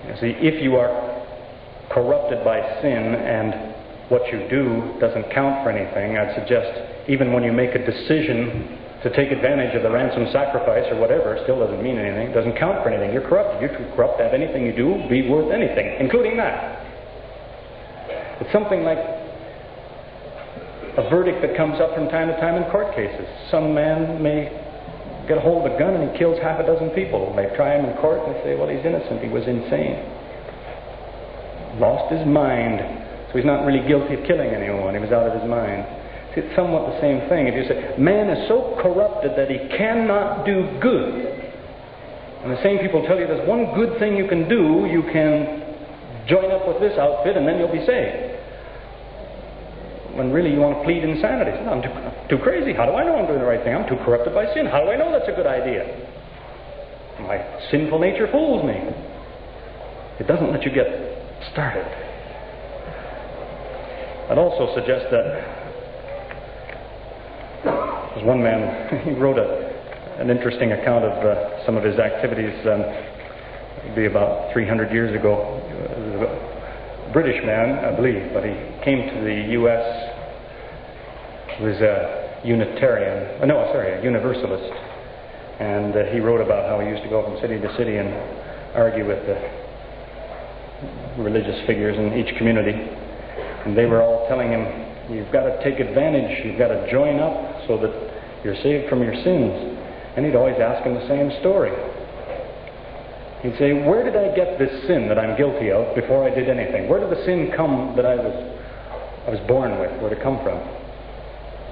You see, if you are corrupted by sin and what you do doesn't count for anything, I'd suggest even when you make a decision to take advantage of the ransom sacrifice or whatever, it still doesn't mean anything. It doesn't count for anything. You're corrupted. You're too corrupt to have anything you do be worth anything, including that. It's something like a verdict that comes up from time to time in court cases. Some man may get a hold of a gun and he kills half a dozen people. They try him in court and they say, well, he's innocent. He was insane. Lost his mind. So he's not really guilty of killing anyone. He was out of his mind. See, it's somewhat the same thing. If you say, man is so corrupted that he cannot do good. And the same people tell you there's one good thing you can do. You can join up with this outfit and then you'll be saved. When really you want to plead insanity. I'm too crazy. How do I know I'm doing the right thing? I'm too corrupted by sin. How do I know that's a good idea? My sinful nature fools me. It doesn't let you get started. I'd also suggest that there's one man, he wrote an interesting account of some of his activities. It'd be about 300 years ago. British man, I believe, but he came to the U.S. He was a Unitarian, a Universalist, and he wrote about how he used to go from city to city and argue with the religious figures in each community, and they were all telling him, you've got to take advantage, you've got to join up so that you're saved from your sins. And he'd always ask him the same story. He'd say, where did I get this sin that I'm guilty of before I did anything? Where did the sin come that I was born with? Where did it come from?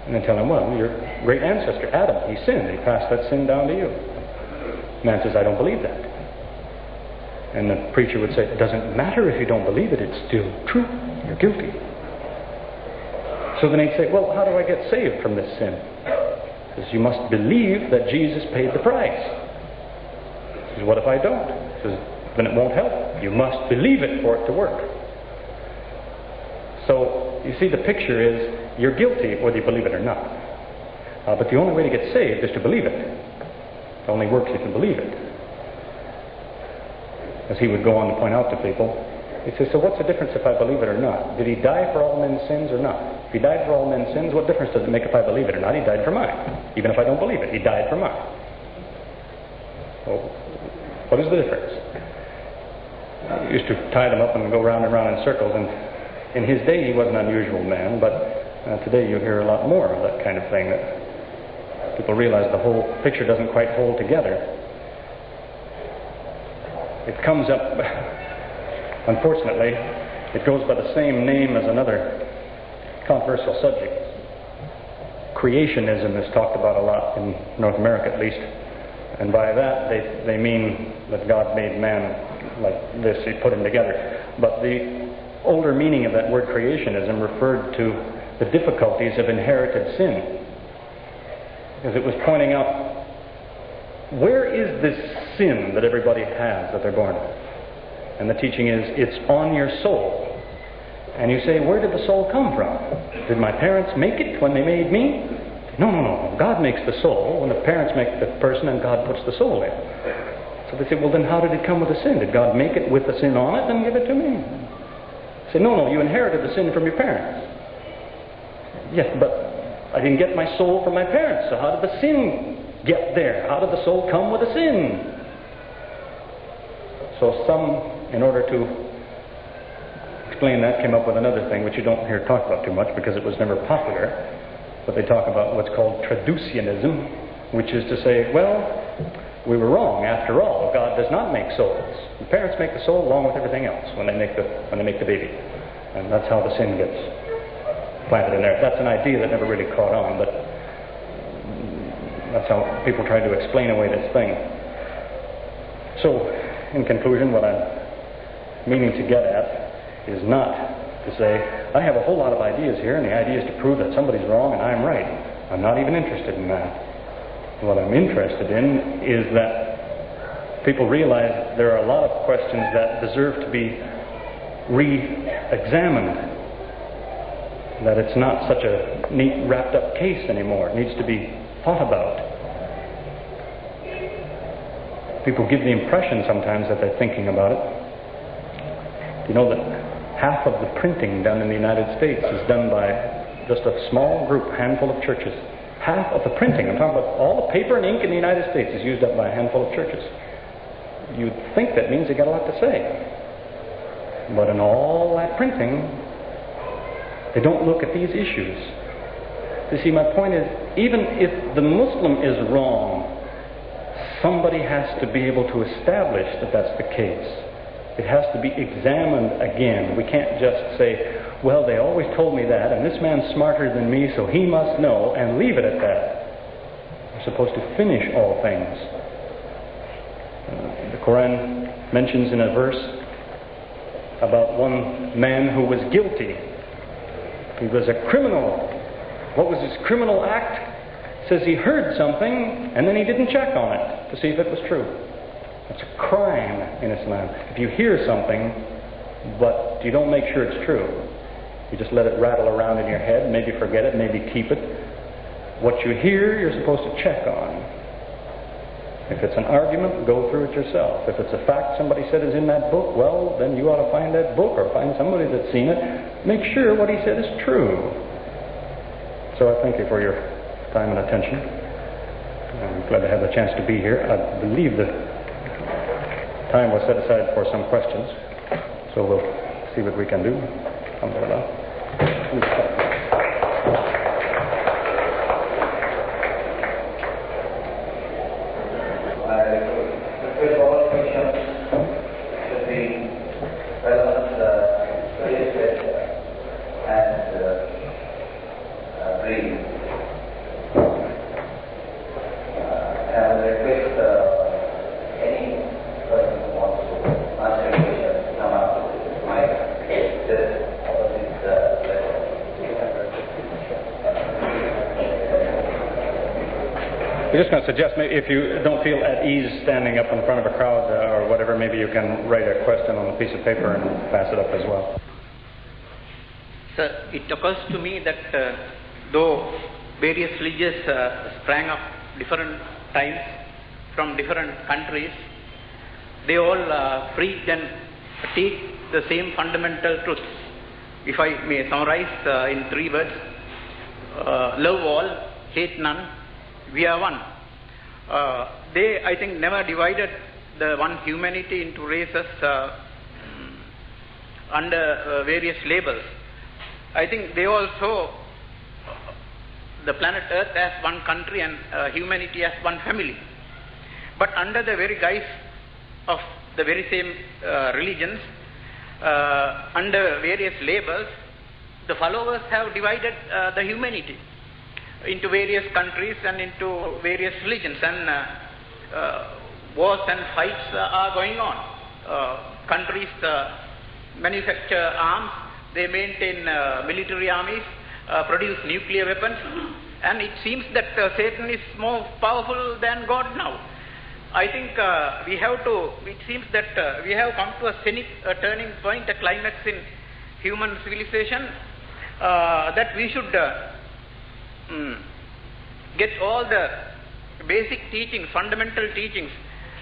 And then tell him, well, your great ancestor, Adam, he sinned. He passed that sin down to you. The man says, I don't believe that. And the preacher would say, it doesn't matter if you don't believe it. It's still true. You're guilty. So then he'd say, well, how do I get saved from this sin? He says, you must believe that Jesus paid the price. He says, what if I don't? He because then it won't help. You must believe it for it to work. So, you see, the picture is you're guilty whether you believe it or not. But the only way to get saved is to believe it. It only works if you believe it. As he would go on to point out to people, he says, so what's the difference if I believe it or not? Did he die for all men's sins or not? If he died for all men's sins, what difference does it make if I believe it or not? He died for mine. Even if I don't believe it, he died for mine. Well, what is the difference? I used to tie them up and go round and round in circles, and in his day he was an unusual man, but today you hear a lot more of that kind of thing, that people realize the whole picture doesn't quite hold together. It comes up, unfortunately, it goes by the same name as another controversial subject. Creationism is talked about a lot in North America, at least, and by that they mean that God made man like this, he put him together. But the older meaning of that word creationism referred to the difficulties of inherited sin, because it was pointing out, where is this sin that everybody has that they're born with? And the teaching is, it's on your soul. And you say, where did the soul come from? Did my parents make it when they made me? No. God makes the soul when the parents make the person and God puts the soul in. So they say, well then how did it come with the sin? Did God make it with the sin on it and give it to me? I say, no, you inherited the sin from your parents. Yes, but I didn't get my soul from my parents, so how did the sin get there? How did the soul come with the sin? So some, in order to explain that, came up with another thing which you don't hear talked about too much because it was never popular, but they talk about what's called traducianism, which is to say, well, we were wrong after all. God does not make souls. The parents make the soul along with everything else when they make the baby, and that's how the sin gets planted in there. That's an idea that never really caught on, but that's how people try to explain away this thing. So, in conclusion, what I'm meaning to get at is not to say, I have a whole lot of ideas here, and the idea is to prove that somebody's wrong and I'm right. I'm not even interested in that. What I'm interested in is that people realize there are a lot of questions that deserve to be re-examined. That it's not such a neat, wrapped-up case anymore. It needs to be thought about. People give the impression sometimes that they're thinking about it. You know that half of the printing done in the United States is done by just a small group, handful of churches. Half of the printing, I'm talking about all the paper and ink in the United States, is used up by a handful of churches. You'd think that means they got a lot to say. But in all that printing, they don't look at these issues. You see, my point is, even if the Muslim is wrong, somebody has to be able to establish that that's the case. It has to be examined again. We can't just say, well, they always told me that, and this man's smarter than me, so he must know, and leave it at that. We're supposed to finish all things. The Quran mentions in a verse about one man who was guilty. He was a criminal. What was his criminal act? It says he heard something and then he didn't check on it to see if it was true. It's a crime in Islam. If you hear something but you don't make sure it's true, you just let it rattle around in your head, maybe forget it, maybe keep it. What you hear, you're supposed to check on. If it's an argument, go through it yourself. If it's a fact somebody said is in that book, well, then you ought to find that book or find somebody that's seen it. Make sure what he said is true. So I thank you for your time and attention. I'm glad to have the chance to be here. I believe the time was set aside for some questions. So we'll see what we can do. Alhamdulillah. Any person who wants to answer a question, come up to the mic. Just I'm just going to suggest, maybe if you don't feel at ease standing up in front of a crowd or whatever, maybe you can write a question on a piece of paper and pass it up as well. Sir, it occurs to me that though various religions sprang up different times from different countries, they all preach and teach the same fundamental truths. If I may summarize in 3 words, love all, hate none, we are one. They, I think, never divided the one humanity into races under various labels. I think they also the planet Earth as one country and humanity as one family. But under the very guise of the very same religions, under various labels, the followers have divided the humanity into various countries and into various religions, and wars and fights are going on. Countries manufacture arms, they maintain military armies, produce nuclear weapons, and it seems that Satan is more powerful than God now. I think it seems that we have come to a scenic turning point, a climax in human civilization, that we should get all the basic teachings, fundamental teachings,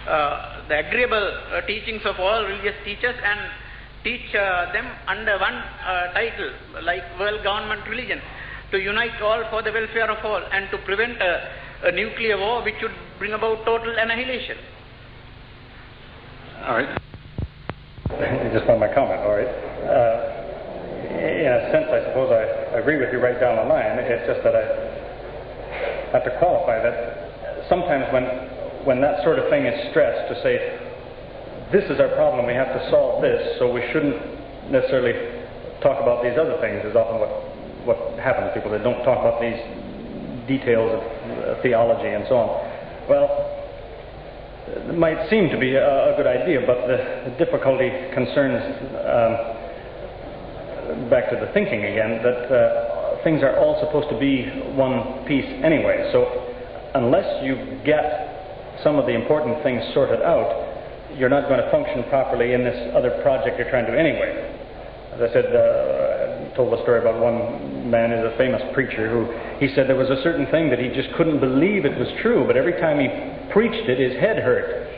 the agreeable teachings of all religious teachers, and teach them under one title, like world government religion, to unite all for the welfare of all and to prevent a nuclear war which would bring about total annihilation. All right. Just one of my comment, all right. In a sense, I suppose I agree with you right down the line. It's just that I have to qualify that sometimes when that sort of thing is stressed, to say, this is our problem, we have to solve this, so we shouldn't necessarily talk about these other things, is often what happens to people. They don't talk about these details of theology and so on. Well, it might seem to be a good idea, but the difficulty concerns, back to the thinking again, that things are all supposed to be one piece anyway. So unless you get some of the important things sorted out, you're not going to function properly in this other project you're trying to do anyway. As I said, I told a story about one man who's a famous preacher who, he said there was a certain thing that he just couldn't believe it was true, but every time he preached it, his head hurt.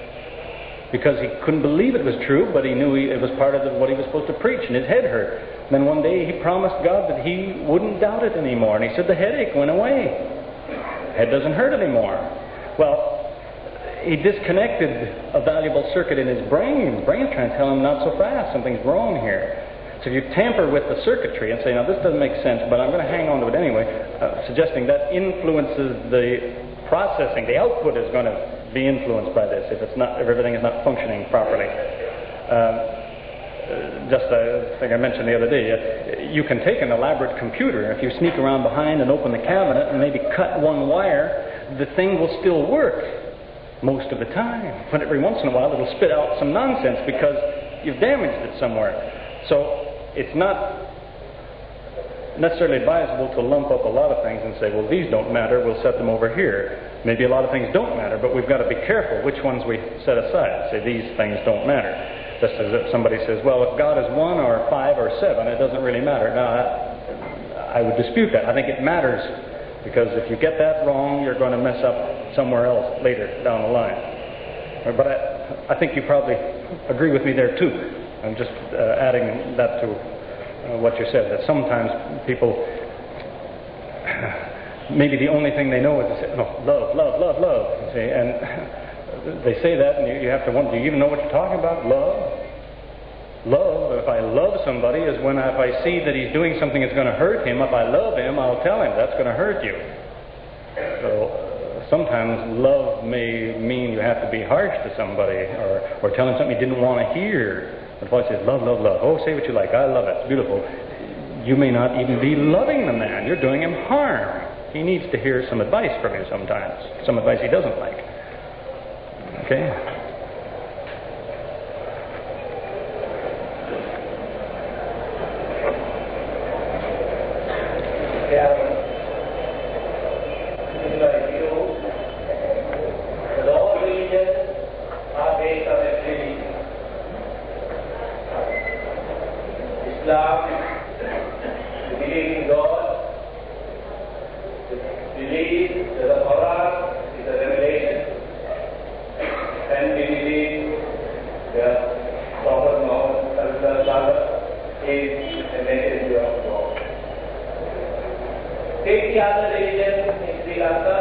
Because he couldn't believe it was true, but he knew it was part of what he was supposed to preach, and his head hurt. And then one day he promised God that he wouldn't doubt it anymore, and he said the headache went away. Head doesn't hurt anymore. Well, he disconnected a valuable circuit in his brain. His brain's trying to tell him not so fast, something's wrong here. So if you tamper with the circuitry and say, now this doesn't make sense, but I'm going to hang on to it anyway, suggesting that influences the processing, the output is going to be influenced by this if everything is not functioning properly. Just a thing I mentioned the other day, you can take an elaborate computer, if you sneak around behind and open the cabinet and maybe cut one wire, the thing will still work most of the time. But every once in a while it'll spit out some nonsense because you've damaged it somewhere. So it's not necessarily advisable to lump up a lot of things and say, well, these don't matter, we'll set them over here. Maybe a lot of things don't matter, but we've got to be careful which ones we set aside. Say these things don't matter. Just as if somebody says, well, if God is 1 or 5 or 7, it doesn't really matter. Now, I would dispute that. I think it matters, because if you get that wrong, you're going to mess up somewhere else later down the line. But I think you probably agree with me there too. I'm just adding that to what you said, that sometimes people, maybe the only thing they know is to say, no, love, love, love, love. See? And they say that, and you have to wonder, do you even know what you're talking about? Love? Love, if I love somebody, is when if I see that he's doing something that's going to hurt him, if I love him, I'll tell him that's going to hurt you. So sometimes love may mean you have to be harsh to somebody, or tell him something he didn't want to hear. But if I say, love, love, love, oh, say what you like, I love it, it's beautiful. You may not even be loving the man, you're doing him harm. He needs to hear some advice from you sometimes, some advice he doesn't like. Okay? 80 other religions in Sri Lanka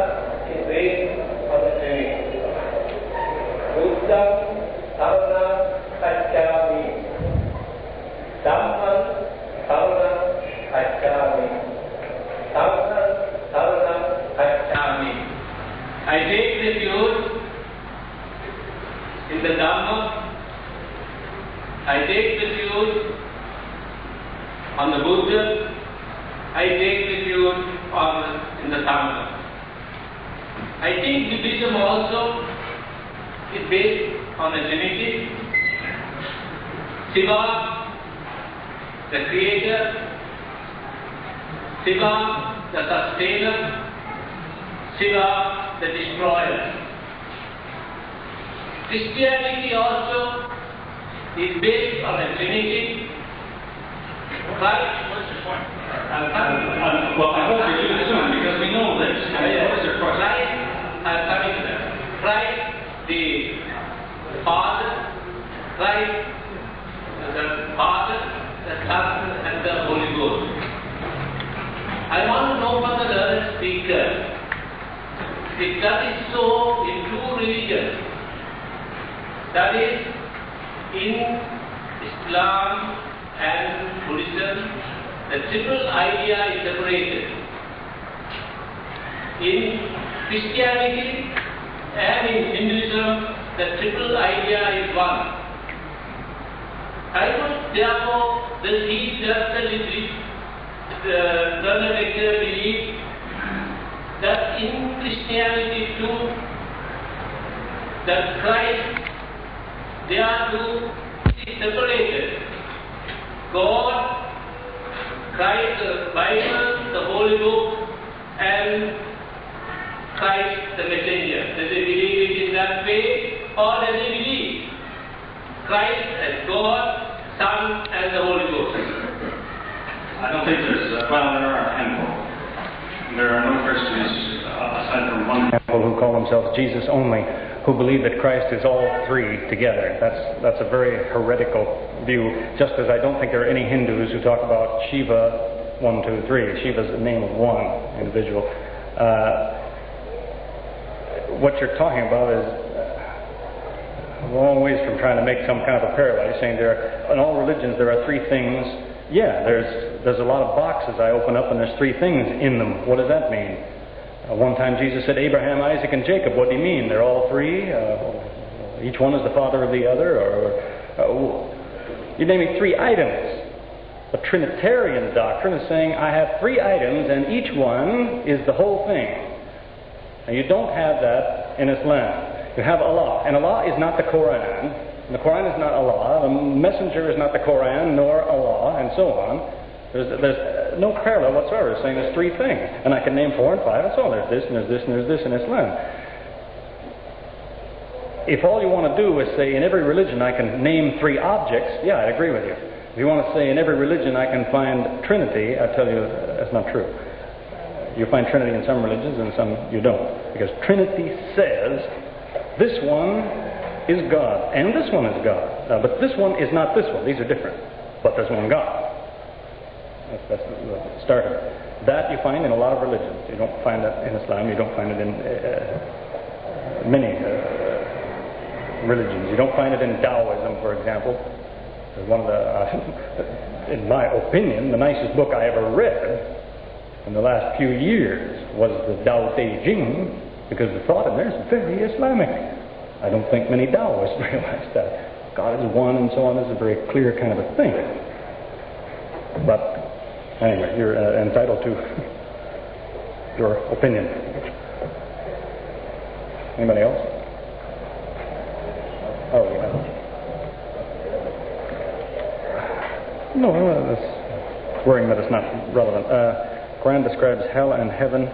is based on the Trinity. Buddham Saranam Gacchami. Dhammam Saranam Gacchami. Sangham Saranam Gacchami. I take refuge in the Dhamma. I take refuge on the Buddha. I take refuge in the Sangha. I think Buddhism also is based on the Trinity. Shiva, the creator. Shiva, the sustainer. Shiva, the destroyer. Christianity also is based on the Trinity. Christ, what's your point? Well, I hope you do it soon because we know this. What is your point? Christ, I'm coming to that. Christ, the Father, Christ, the Father, the Son, and the Holy Ghost. I want to know from the learned speaker, if that is so in true religion, that is in Islam and Buddhism, the triple idea is separated. In Christianity and in Hinduism, the triple idea is one. I would therefore, does the learned lecturer believe that in Christianity too, that Christ, they are two separated. God, Christ, the Bible, the Holy Book, and Christ, the messenger. Does they believe it in that way, or does they believe Christ as God, Son, and the Holy Ghost? I don't think there's, well, there are a handful. There are no Christians, aside from one handful who call themselves Jesus only, who believe that Christ is all three together. That's a very heretical view, just as I don't think there are any Hindus who talk about Shiva 1, 2, 3. Shiva is the name of one individual. What you're talking about is a long ways from trying to make some kind of a parallel. You're saying in all religions there are three things. Yeah, there's a lot of boxes I open up and there's three things in them. What does that mean? One time Jesus said Abraham, Isaac, and Jacob. What do you mean? They're all three? Each one is the father of the other? You name me three items. The Trinitarian doctrine is saying I have three items and each one is the whole thing. Now you don't have that in Islam. You have Allah. And Allah is not the Quran. And the Quran is not Allah. The messenger is not the Quran nor Allah, and so on. There's no parallel whatsoever. It's saying there's three things. And I can name 4 and 5, and so on. There's this, and there's this, and there's this in Islam. If all you want to do is say in every religion I can name 3 objects, yeah, I agree with you. If you want to say in every religion I can find Trinity, I tell you that's not true. You find Trinity in some religions and some you don't. Because Trinity says this one is God and this one is God. But this one is not this one. These are different. But there's one God. That's the starter. That you find in a lot of religions. You don't find that in Islam. You don't find it in many religions. You don't find it in Taoism, for example. One of the, in my opinion, the nicest book I ever read in the last few years was the Tao Te Ching, because the thought in there is very Islamic. I don't think many Taoists realize that. God is one and so on. This is a very clear kind of a thing. But anyway, you're entitled to your opinion. Anybody else? Oh, yeah. No, that's worrying that it's not relevant. Quran describes hell and heaven.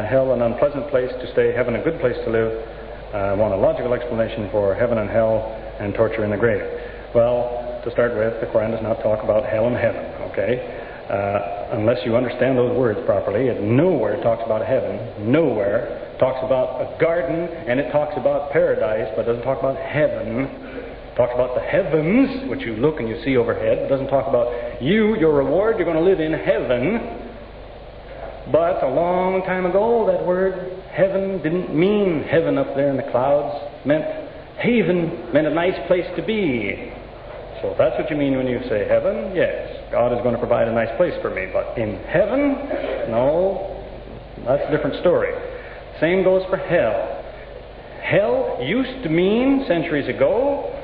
Hell an unpleasant place to stay, heaven a good place to live. I want a logical explanation for heaven and hell and torture in the grave. Well, to start with, the Quran does not talk about hell and heaven, okay? Unless you understand those words properly, it nowhere talks about heaven, nowhere talks about a garden, and it talks about paradise, but doesn't talk about heaven. It talks about the heavens, which you look and you see overhead. It doesn't talk about you, your reward, you're going to live in heaven. But a long time ago, that word heaven didn't mean heaven up there in the clouds. It meant haven, meant a nice place to be. So if that's what you mean when you say heaven, yes, God is going to provide a nice place for me. But in heaven, no, that's a different story. Same goes for hell. Hell used to mean, centuries ago,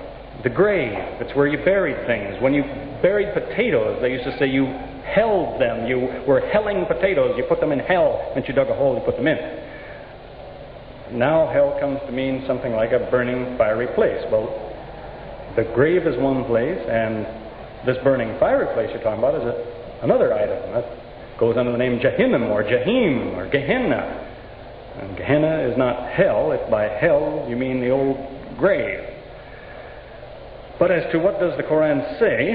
the grave. It's where you buried things. When you buried potatoes, they used to say you held them. You were helling potatoes. You put them in hell. Once you dug a hole, you put them in. Now hell comes to mean something like a burning, fiery place. Well, the grave is one place, and this burning, fiery place you're talking about is another item. That goes under the name Jahannam or Jahim or Gehenna. And Gehenna is not hell. If by hell you mean the old grave. But as to what does the Quran say,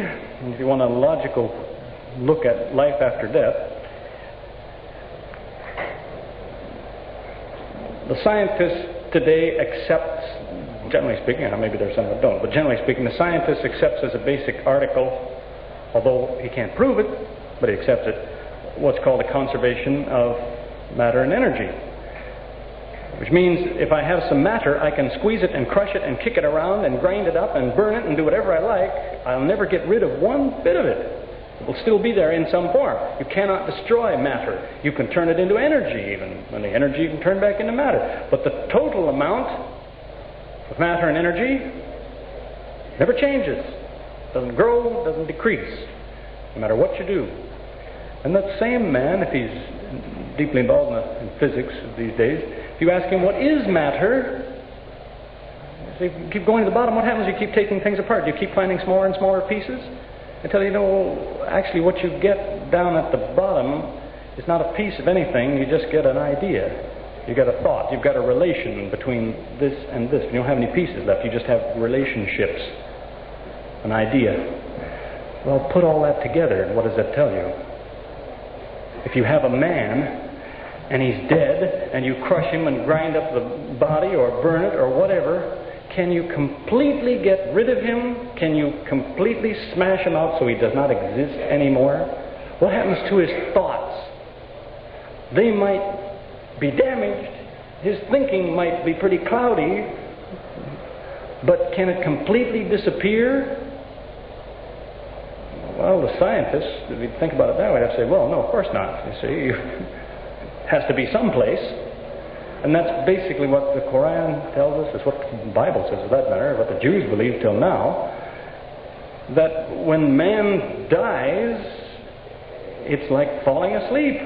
if you want a logical look at life after death, the scientist today accepts, generally speaking, maybe there's some that don't, but generally speaking, the scientist accepts as a basic article, although he can't prove it, but he accepts it, what's called the conservation of matter and energy. Which means if I have some matter, I can squeeze it and crush it and kick it around and grind it up and burn it and do whatever I like. I'll never get rid of one bit of it. It will still be there in some form. You cannot destroy matter. You can turn it into energy even. When the energy you can turn back into matter. But the total amount of matter and energy never changes. Doesn't grow, doesn't decrease. No matter what you do. And that same man, if he's deeply involved in physics these days, if you ask him what is matter, so you keep going to the bottom, what happens? You keep taking things apart. You keep finding smaller and smaller pieces until you know actually what you get down at the bottom is not a piece of anything. You just get an idea. You get a thought. You've got a relation between this and this. You don't have any pieces left. You just have relationships, an idea. Well, put all that together, and what does that tell you? If you have a man and he's dead, and you crush him and grind up the body or burn it or whatever, can you completely get rid of him? Can you completely smash him out so he does not exist anymore? What happens to his thoughts? They might be damaged. His thinking might be pretty cloudy, but can it completely disappear? Well, the scientists, if you think about it that way, they'd say, well, no, of course not. You see, has to be someplace, and that's basically what the Quran tells us. It's what the Bible says, for that matter, what the Jews believe till now, that when man dies, it's like falling asleep.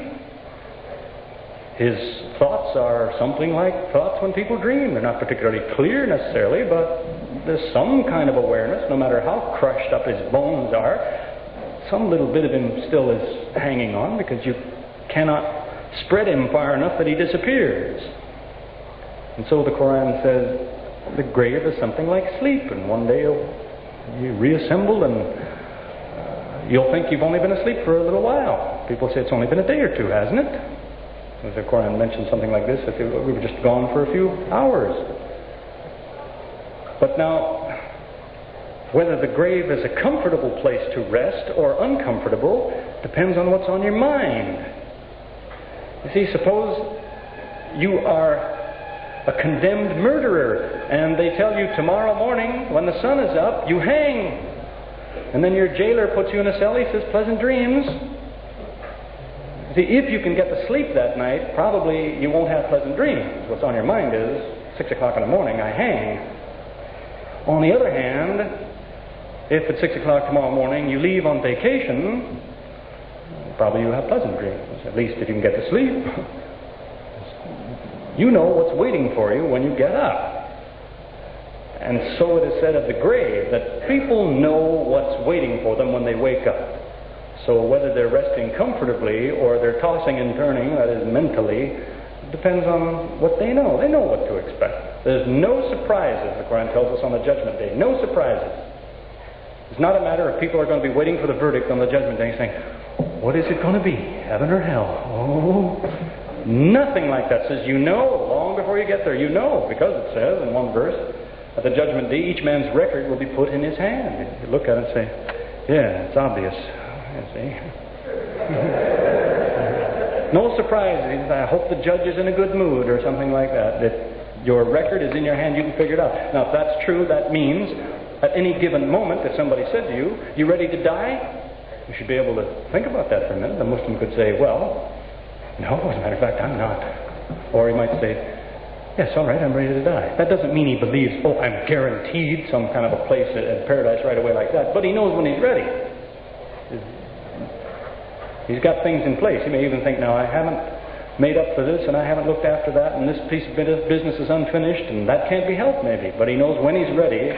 His thoughts are something like thoughts when people dream. They're not particularly clear necessarily, but there's some kind of awareness, no matter how crushed up his bones are. Some little bit of him still is hanging on, because you cannot spread him far enough that he disappears. And so the Quran says the grave is something like sleep, and one day you reassemble, and you'll think you've only been asleep for a little while. People say it's only been a day or two, hasn't it? As the Quran mentions something like this, that we were just gone for a few hours. But now, whether the grave is a comfortable place to rest or uncomfortable depends on what's on your mind. You see, suppose you are a condemned murderer, and they tell you tomorrow morning when the sun is up, you hang. And then your jailer puts you in a cell, he says, pleasant dreams. See, if you can get to sleep that night, probably you won't have pleasant dreams. What's on your mind is, 6 o'clock in the morning, I hang. On the other hand, if at 6 o'clock tomorrow morning you leave on vacation, probably you'll have pleasant dreams, at least if you can get to sleep. You know what's waiting for you when you get up. And so it is said of the grave, that people know what's waiting for them when they wake up. So whether they're resting comfortably or they're tossing and turning, that is mentally, depends on what they know. They know what to expect. There's no surprises, the Quran tells us, on the Judgment Day. No surprises. It's not a matter of people are going to be waiting for the verdict on the Judgment Day saying, what is it going to be, heaven or hell? Oh, nothing like that. It says, you know, long before you get there, you know, because it says in one verse, at the Judgment Day, each man's record will be put in his hand. You look at it and say, yeah, it's obvious. You see. No surprise. I hope the judge is in a good mood or something like that. That your record is in your hand, you can figure it out. Now, if that's true, that means at any given moment, if somebody said to you, "You ready to die?" you should be able to think about that for a minute. The Muslim could say, "Well, no, as a matter of fact, I'm not." Or he might say, "Yes, all right, I'm ready to die." That doesn't mean he believes, "Oh, I'm guaranteed some kind of a place in paradise right away like that." But he knows when he's ready. He's got things in place. He may even think, "Now, I haven't made up for this, and I haven't looked after that, and this piece of business is unfinished, and that can't be helped maybe." But he knows when he's ready.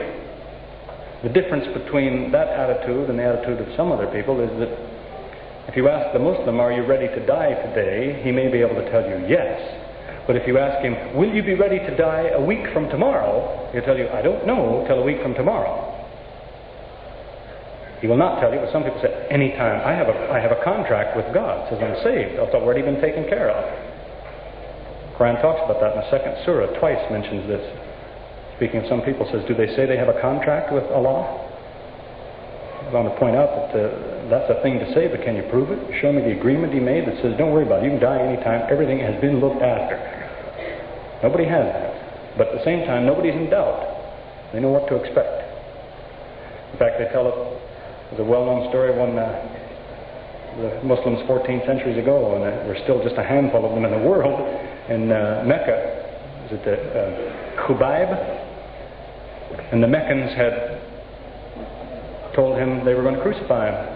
The difference between that attitude and the attitude of some other people is that if you ask the Muslim, "Are you ready to die today?" he may be able to tell you yes. But if you ask him, "Will you be ready to die a week from tomorrow?" he'll tell you, "I don't know till a week from tomorrow." He will not tell you, but some people say, "Anytime. I have a contract with God. It says I'm saved. It's already been taken care of." The Quran talks about that in the second surah. Twice mentions this. Speaking of some people, says, "Do they say they have a contract with Allah?" I want to point out that that's a thing to say, but can you prove it? Show me the agreement he made that says, "Don't worry about it. You can die anytime. Everything has been looked after." Nobody has that. But at the same time, nobody's in doubt. They know what to expect. In fact, they tell it. There's a well-known story when the Muslims 14 centuries ago, and there were still just a handful of them in the world, in Mecca. Was it Khubayb? And the Meccans had told him they were going to crucify him.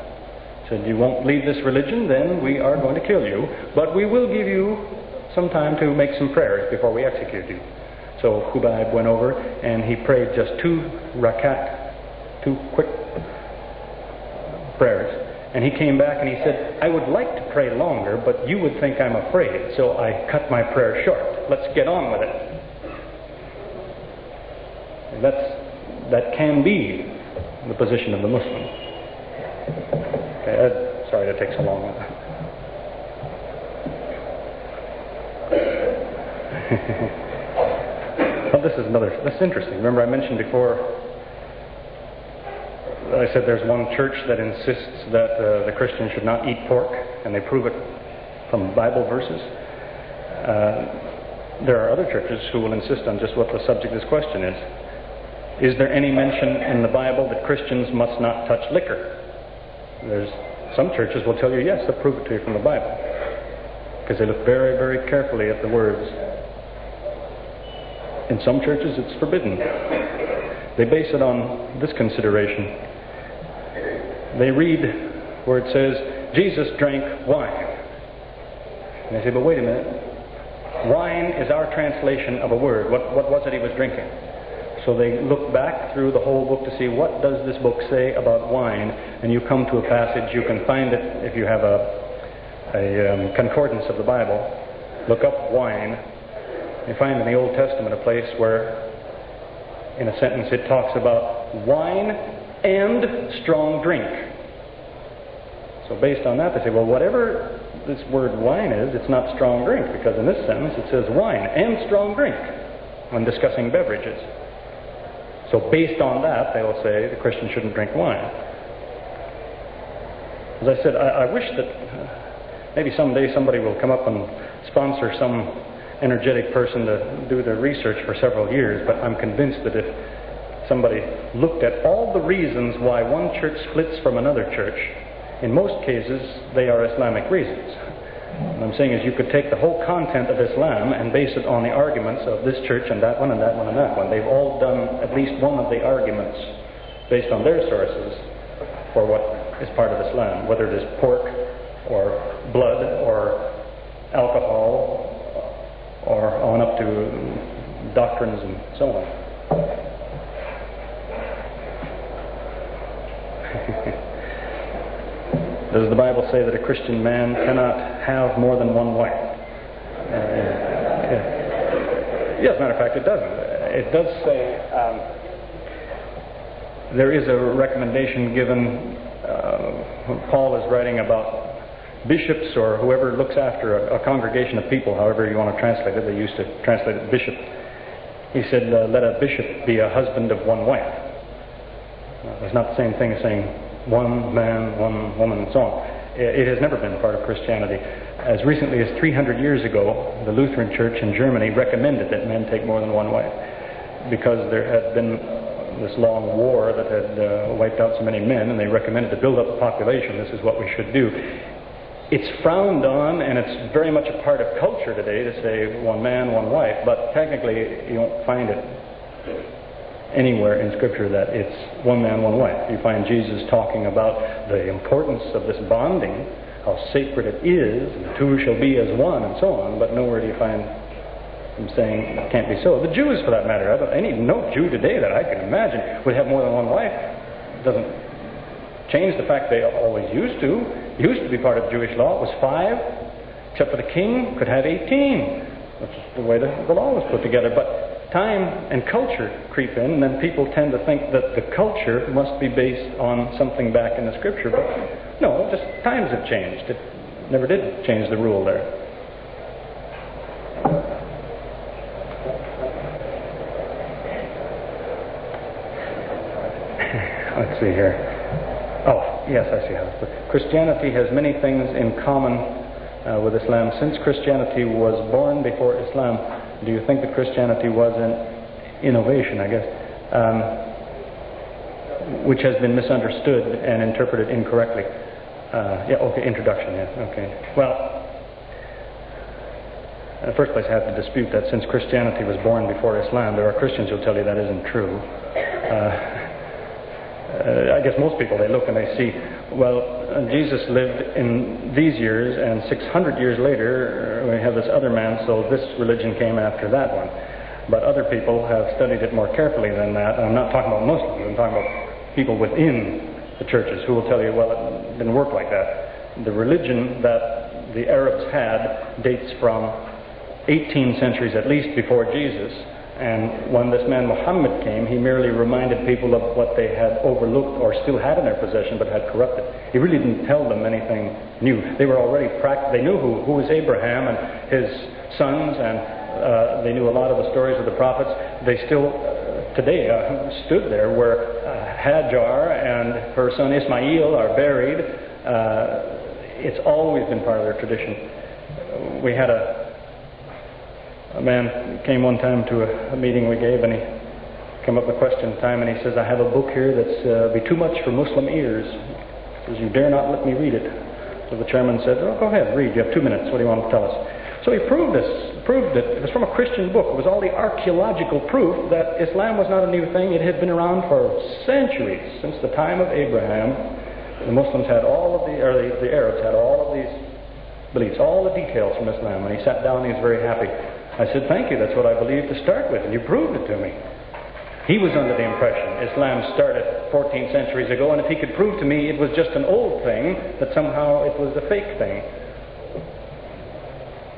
Said, "You won't leave this religion, then we are going to kill you, but we will give you some time to make some prayers before we execute you." So Khubayb went over and he prayed just 2 rakat, 2 quick prayers. And he came back and he said, "I would like to pray longer, but you would think I'm afraid, so I cut my prayer short. Let's get on with it." And that can be the position of the Muslim. Okay, sorry that takes so long. Well, this is interesting. Remember I mentioned before, I said there's one church that insists that the Christians should not eat pork, and they prove it from Bible verses. There are other churches who will insist on just what the subject of this question is. Is there any mention in the Bible that Christians must not touch liquor? There's some churches will tell you yes, they'll prove it to you from the Bible, because they look very, very carefully at the words. In some churches it's forbidden. They base it on this consideration. They read where it says, "Jesus drank wine." And they say, "But wait a minute. Wine is our translation of a word. What was it he was drinking?" So they look back through the whole book to see what does this book say about wine, and you come to a passage. You can find it if you have a concordance of the Bible. Look up wine. You find in the Old Testament a place where in a sentence it talks about wine and strong drink. So based on that they say, well, whatever this word wine is, it's not strong drink, because in this sentence it says wine and strong drink when discussing beverages. So based on that, they will say the Christian shouldn't drink wine. As I said, I wish that maybe someday somebody will come up and sponsor some energetic person to do the research for several years, but I'm convinced that if somebody looked at all the reasons why one church splits from another church, in most cases they are Islamic reasons. What I'm saying is you could take the whole content of Islam and base it on the arguments of this church and that one and that one and that one. They've all done at least one of the arguments based on their sources for what is part of Islam, whether it is pork or blood or alcohol or on up to doctrines and so on. Does the Bible say that a Christian man cannot have more than one wife? Yeah, as a matter of fact, it doesn't. It does say there is a recommendation given. Paul is writing about bishops or whoever looks after a congregation of people, however you want to translate it. They used to translate it bishop. He said, let a bishop be a husband of one wife. It's not the same thing as saying one man, one woman, and so on. It has never been part of Christianity. As recently as 300 years ago, the Lutheran Church in Germany recommended that men take more than one wife, because there had been this long war that had wiped out so many men, and they recommended to build up the population. This is what we should do. It's frowned on, and it's very much a part of culture today to say one man, one wife, but technically you won't find it anywhere in Scripture that it's one man, one wife. You find Jesus talking about the importance of this bonding, how sacred it is, and the two shall be as one, and so on, but nowhere do you find him saying it can't be so. The Jews, for that matter, no Jew today that I can imagine would have more than one wife. It doesn't change the fact they always used to. It used to be part of Jewish law. It was 5, except for the king could have 18. That's the way the law was put together. But time and culture creep in, and then people tend to think that the culture must be based on something back in the Scripture. But no, just times have changed. It never did change the rule there. Let's see here. Oh, yes, I see how. Christianity has many things in common with Islam. Since Christianity was born before Islam, do you think that Christianity was an innovation, I guess, which has been misunderstood and interpreted incorrectly? Introduction, yeah, okay. Well, in the first place, I have to dispute that. Since Christianity was born before Islam, there are Christians who'll tell you that isn't true. I guess most people, they look and they see, well, Jesus lived in these years, and 600 years later, we have this other man, so this religion came after that one. But other people have studied it more carefully than that. I'm not talking about Muslims, I'm talking about people within the churches who will tell you, well, it didn't work like that. The religion that the Arabs had dates from 18 centuries at least before Jesus. And when this man Muhammad came, he merely reminded people of what they had overlooked or still had in their possession but had corrupted. He really didn't tell them anything new. They were already they knew who was Abraham and his sons, and they knew a lot of the stories of the prophets. They still today stood there where Hajar and her son Ismail are buried. It's always been part of their tradition. We had a man came one time to a meeting we gave, and he came up with a question time, and he says, I have a book here that's be too much for Muslim ears. He says, you dare not let me read it. So the chairman said, oh, go ahead, read. You have 2 minutes. What do you want to tell us? So he proved it. It was from a Christian book. It was all the archaeological proof that Islam was not a new thing. It had been around for centuries, since the time of Abraham. The Muslims had the Arabs had all of these beliefs, all the details from Islam. When he sat down, he was very happy. I said, thank you, that's what I believed to start with, and you proved it to me. He was under the impression Islam started 14 centuries ago, and if he could prove to me it was just an old thing, that somehow it was a fake thing.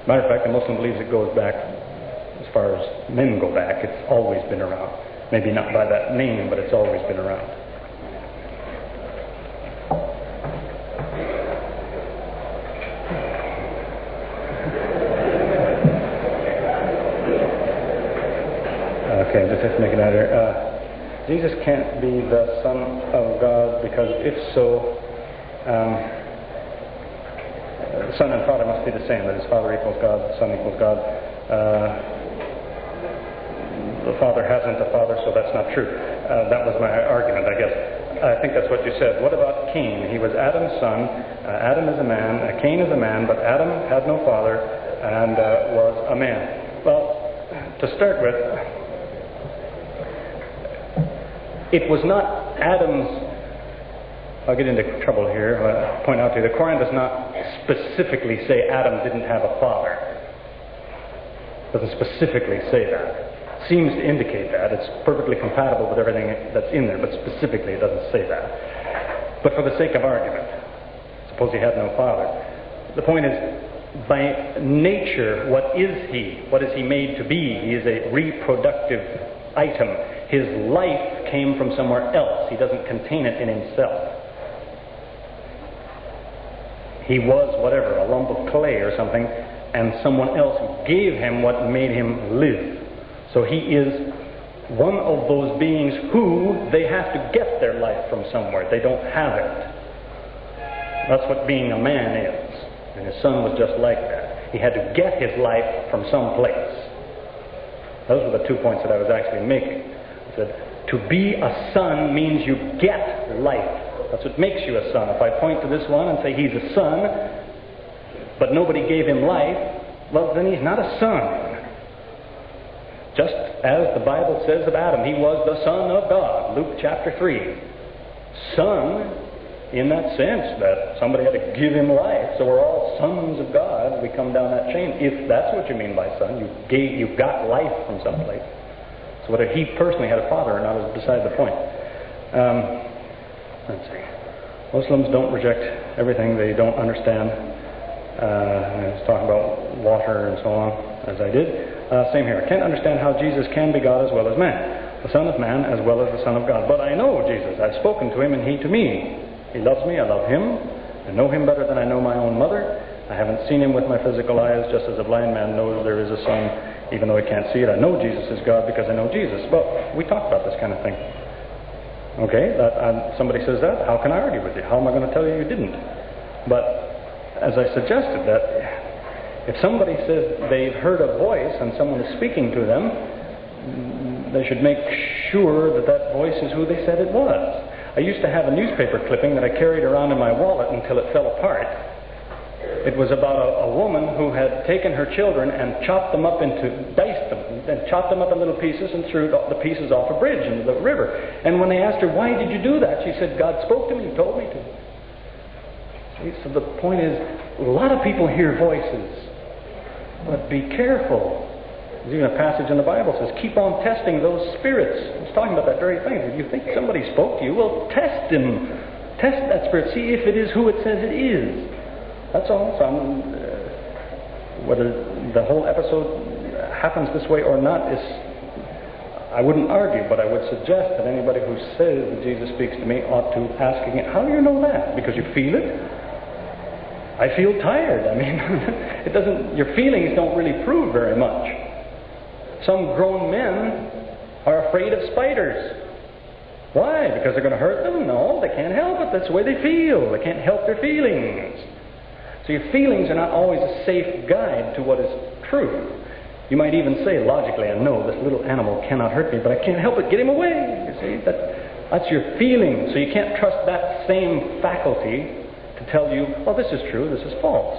Matter of fact, the Muslim believes it goes back, as far as men go back, it's always been around. Maybe not by that name, but it's always been around. Okay, just have to make it out here. Jesus can't be the Son of God, because if so, Son and Father must be the same. That is, Father equals God, Son equals God. The Father hasn't a Father, so that's not true. That was my argument, I guess. I think that's what you said. What about Cain? He was Adam's son. Adam is a man. Cain is a man, but Adam had no father and was a man. Well, to start with, it was not Adam's. I'll get into trouble here. I'll point out to you, the Quran does not specifically say Adam didn't have a father. It doesn't specifically say that. It seems to indicate that. It's perfectly compatible with everything that's in there, but specifically it doesn't say that. But for the sake of argument, suppose he had no father. The point is, by nature, what is he? What is he made to be? He is a reproductive item. His life came from somewhere else. He doesn't contain it in himself. He was whatever, a lump of clay or something, and someone else gave him what made him live. So he is one of those beings who they have to get their life from somewhere. They don't have it. That's what being a man is. And his son was just like that. He had to get his life from some place. Those were the 2 points that I was actually making. I said, to be a son means you get life. That's what makes you a son. If I point to this one and say he's a son, but nobody gave him life, well, then he's not a son. Just as the Bible says of Adam, he was the Son of God, Luke chapter 3. Son, in that sense, that somebody had to give him life, so we're all sons of God. We come down that chain. If that's what you mean by son, you got life from someplace. So whether he personally had a father or not is beside the point. Let's see. Muslims don't reject everything they don't understand. I was talking about water and so on, as I did. Same here. I can't understand how Jesus can be God as well as man, the Son of Man as well as the Son of God. But I know Jesus. I've spoken to him and he to me. He loves me. I love him. I know him better than I know my own mother. I haven't seen him with my physical eyes, just as a blind man knows there is a sun, even though he can't see it. I know Jesus is God because I know Jesus. But we talked about this kind of thing. Okay, somebody says that. How can I argue with you? How am I going to tell you you didn't? But as I suggested, that if somebody says they've heard a voice and someone is speaking to them, they should make sure that that voice is who they said it was. I used to have a newspaper clipping that I carried around in my wallet until it fell apart. It was about a woman who had taken her children and diced them, and chopped them up in little pieces and threw the pieces off a bridge into the river. And when they asked her, why did you do that? She said, God spoke to me and told me to. See, so the point is, a lot of people hear voices, but be careful. There's even a passage in the Bible that says, keep on testing those spirits. It's talking about that very thing. If you think somebody spoke to you, well, test him. Test that spirit. See if it is who it says it is. That's all. So whether the whole episode happens this way or not is, I wouldn't argue, but I would suggest that anybody who says that Jesus speaks to me ought to ask again, how do you know that? Because you feel it? I feel tired. I mean, your feelings don't really prove very much. Some grown men are afraid of spiders. Why? Because they're going to hurt them? No, they can't help it. That's the way they feel. They can't help their feelings. So your feelings are not always a safe guide to what is true. You might even say logically, I know this little animal cannot hurt me, but I can't help it. Get him away. You see, that's your feeling. So you can't trust that same faculty to tell you, well, this is true, this is false.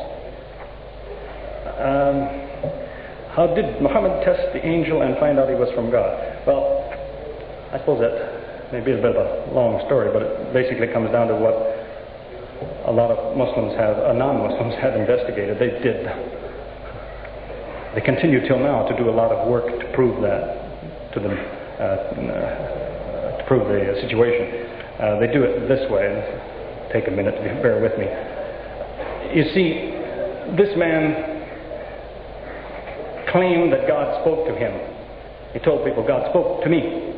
How did Muhammad test the angel and find out he was from God? Well, I suppose that may be a bit of a long story, but it basically comes down to what a lot of non-Muslims have investigated. They continue till now to do a lot of work to prove that to them, to prove the situation. They do it this way. Take a minute to bear with me. You see, this man claimed that God spoke to him. He told people, God spoke to me.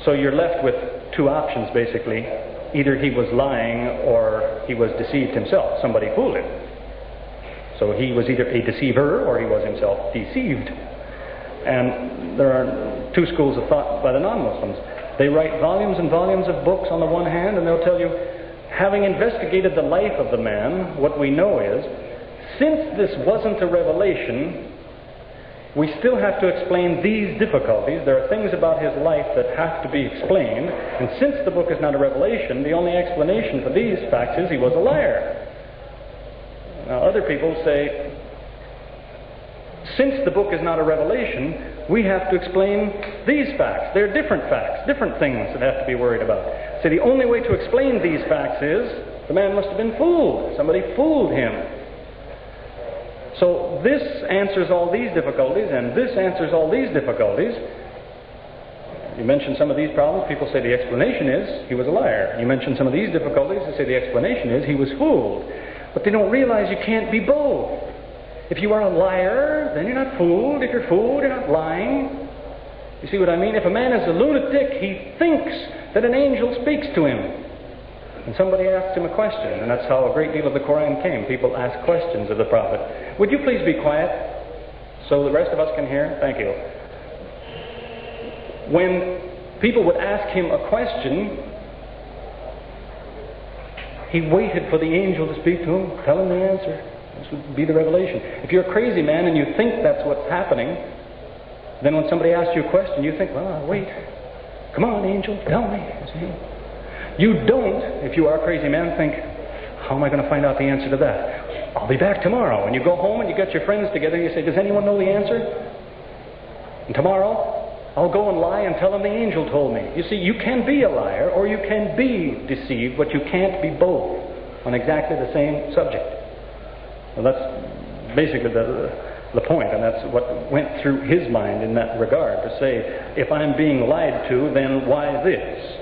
So you're left with two options, basically. Either he was lying or he was deceived himself. Somebody fooled him. So he was either a deceiver or he was himself deceived. And there are two schools of thought by the non-Muslims. They write volumes and volumes of books on the one hand, and they'll tell you, having investigated the life of the man, what we know is, since this wasn't a revelation, we still have to explain these difficulties. There are things about his life that have to be explained, and since the book is not a revelation, the only explanation for these facts is he was a liar. Now, other people say, since the book is not a revelation, we have to explain these facts. They're different facts, different things that have to be worried about. So the only way to explain these facts is, the man must have been fooled. Somebody fooled him. So this answers all these difficulties, and this answers all these difficulties. You mention some of these problems, people say the explanation is he was a liar. You mention some of these difficulties, they say the explanation is he was fooled. But they don't realize you can't be both. If you are a liar, then you're not fooled. If you're fooled, you're not lying. You see what I mean? If a man is a lunatic, he thinks that an angel speaks to him. And somebody asks him a question, and that's how a great deal of the Quran came. People ask questions of the Prophet. Would you please be quiet so the rest of us can hear? Thank you. When people would ask him a question, He waited for the angel to speak to him, tell him the answer. This would be the revelation. If you're a crazy man and you think that's what's happening, then when somebody asks you a question, you think, well, I'll wait. Come on, angel, tell me. See? You don't, if you are a crazy man, think, how am I going to find out the answer to that? I'll be back tomorrow. And you go home and you get your friends together and you say, does anyone know the answer? And tomorrow, I'll go and lie and tell them the angel told me. You see, you can be a liar or you can be deceived, but you can't be both on exactly the same subject. Well, that's basically the point, and that's what went through his mind in that regard, to say, if I'm being lied to, then why this?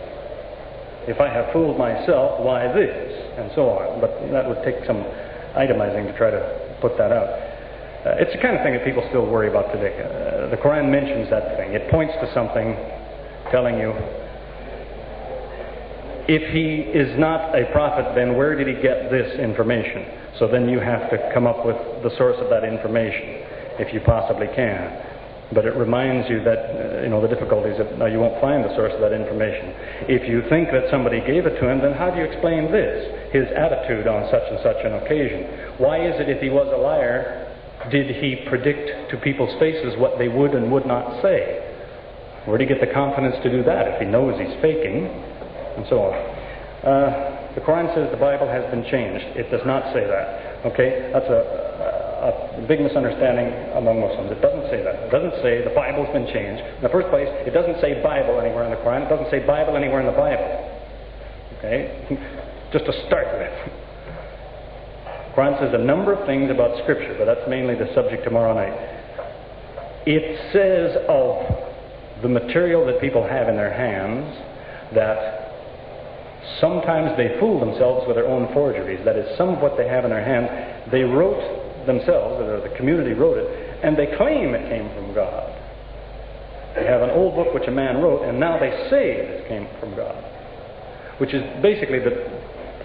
If I have fooled myself, why this? And so on. But that would take some itemizing to try to put that out. It's the kind of thing that people still worry about today. The Quran mentions that thing. It points to something telling you, if he is not a prophet, then where did he get this information? So then you have to come up with the source of that information, if you possibly can. But it reminds you that, the difficulties of, now you won't find the source of that information. If you think that somebody gave it to him, then how do you explain this? His attitude on such and such an occasion. Why is it if he was a liar, did he predict to people's faces what they would and would not say? Where did he get the confidence to do that if he knows he's faking? And so on. The Quran says the Bible has been changed. It does not say that. Okay? That's a big misunderstanding among Muslims. It doesn't say that. It doesn't say the Bible's been changed. In the first place, it doesn't say Bible anywhere in the Quran. It doesn't say Bible anywhere in the Bible. Okay? Just to start with. The Quran says a number of things about Scripture, but that's mainly the subject tomorrow night. It says of the material that people have in their hands that sometimes they fool themselves with their own forgeries. That is, some of what they have in their hands, they wrote themselves, or the community wrote it, and they claim it came from God. They have an old book which a man wrote, and now they say it came from God. Which is basically the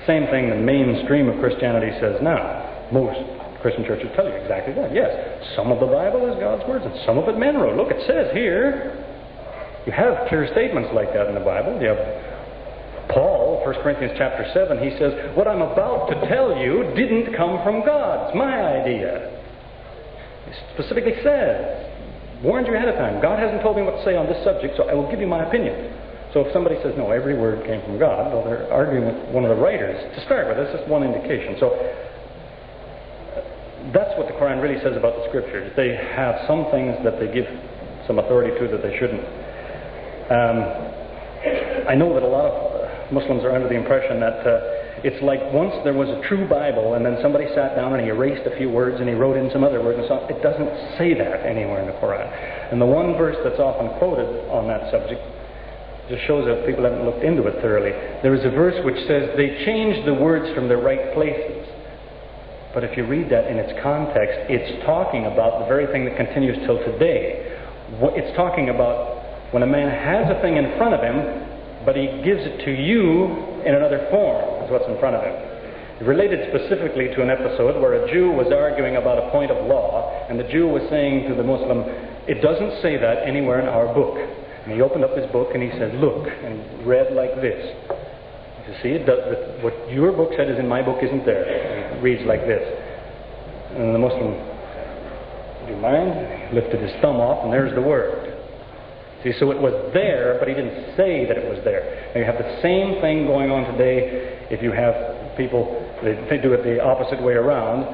same thing the mainstream of Christianity says now. Most Christian churches tell you exactly that. Yes, some of the Bible is God's words, and some of it men wrote. Look, it says here. You have clear statements like that in the Bible. You have Paul, 1 Corinthians chapter 7, he says, what I'm about to tell you didn't come from God. It's my idea. He specifically says, warned you ahead of time. God hasn't told me what to say on this subject, so I will give you my opinion. So if somebody says, no, every word came from God, well, they're arguing with one of the writers. To start with, that's just one indication. So that's what the Quran really says about the Scriptures. They have some things that they give some authority to that they shouldn't. I know that a lot of Muslims are under the impression that it's like once there was a true Bible and then somebody sat down and he erased a few words and he wrote in some other words and so on. It doesn't say that anywhere in the Quran. And the one verse that's often quoted on that subject just shows that people haven't looked into it thoroughly. There is a verse which says they changed the words from their right places. But if you read that in its context, it's talking about the very thing that continues till today. It's talking about when a man has a thing in front of him, but he gives it to you in another form, is what's in front of him. It related specifically to an episode where a Jew was arguing about a point of law, and the Jew was saying to the Muslim, it doesn't say that anywhere in our book. And he opened up his book and he said, look, and he read like this. You see, it does, what your book said is in my book isn't there. And it reads like this. And the Muslim, do you mind? He lifted his thumb off, and there's the word. See, so it was there, but he didn't say that it was there. Now you have the same thing going on today if you have people, they do it the opposite way around.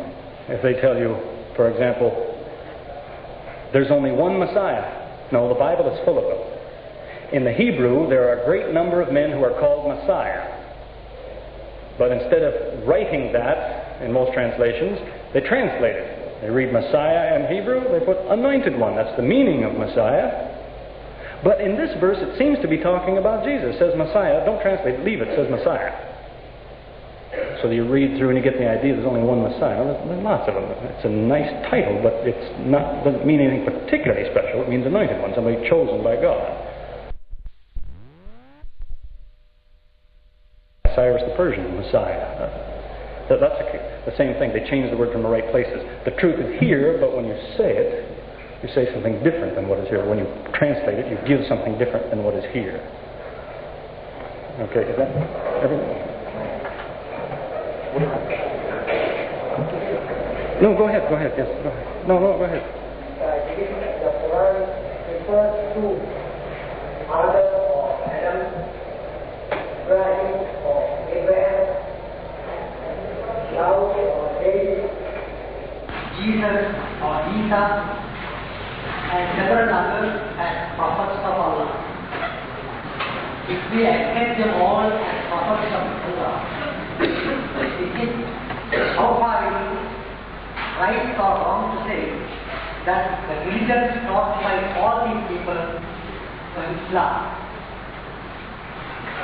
If they tell you, for example, there's only one Messiah. No, the Bible is full of them. In the Hebrew, there are a great number of men who are called Messiah. But instead of writing that in most translations, they translate it. They read Messiah in Hebrew, they put anointed one. That's the meaning of Messiah. But in this verse, it seems to be talking about Jesus. It says Messiah. Don't translate, leave it. It says Messiah. So you read through and you get the idea there's only one Messiah. Well, there's lots of them. It's a nice title, but doesn't mean anything particularly special. It means anointed one, somebody chosen by God. Cyrus the Persian, Messiah. That's the same thing. They change the word from the right places. The truth is here, but when you say it, you say something different than what is here. When you translate it, you give something different than what is here. Okay, is that everything? No, go ahead, yes, go ahead. No, go ahead. The Quran refers to Adam or Adam, Ibrahim or Abraham, Daud or David, Jesus or Isa, and several others as prophets of Allah. If we accept them all as prophets of Allah, how far is it right or wrong to say that the religions taught by all these people were Islam?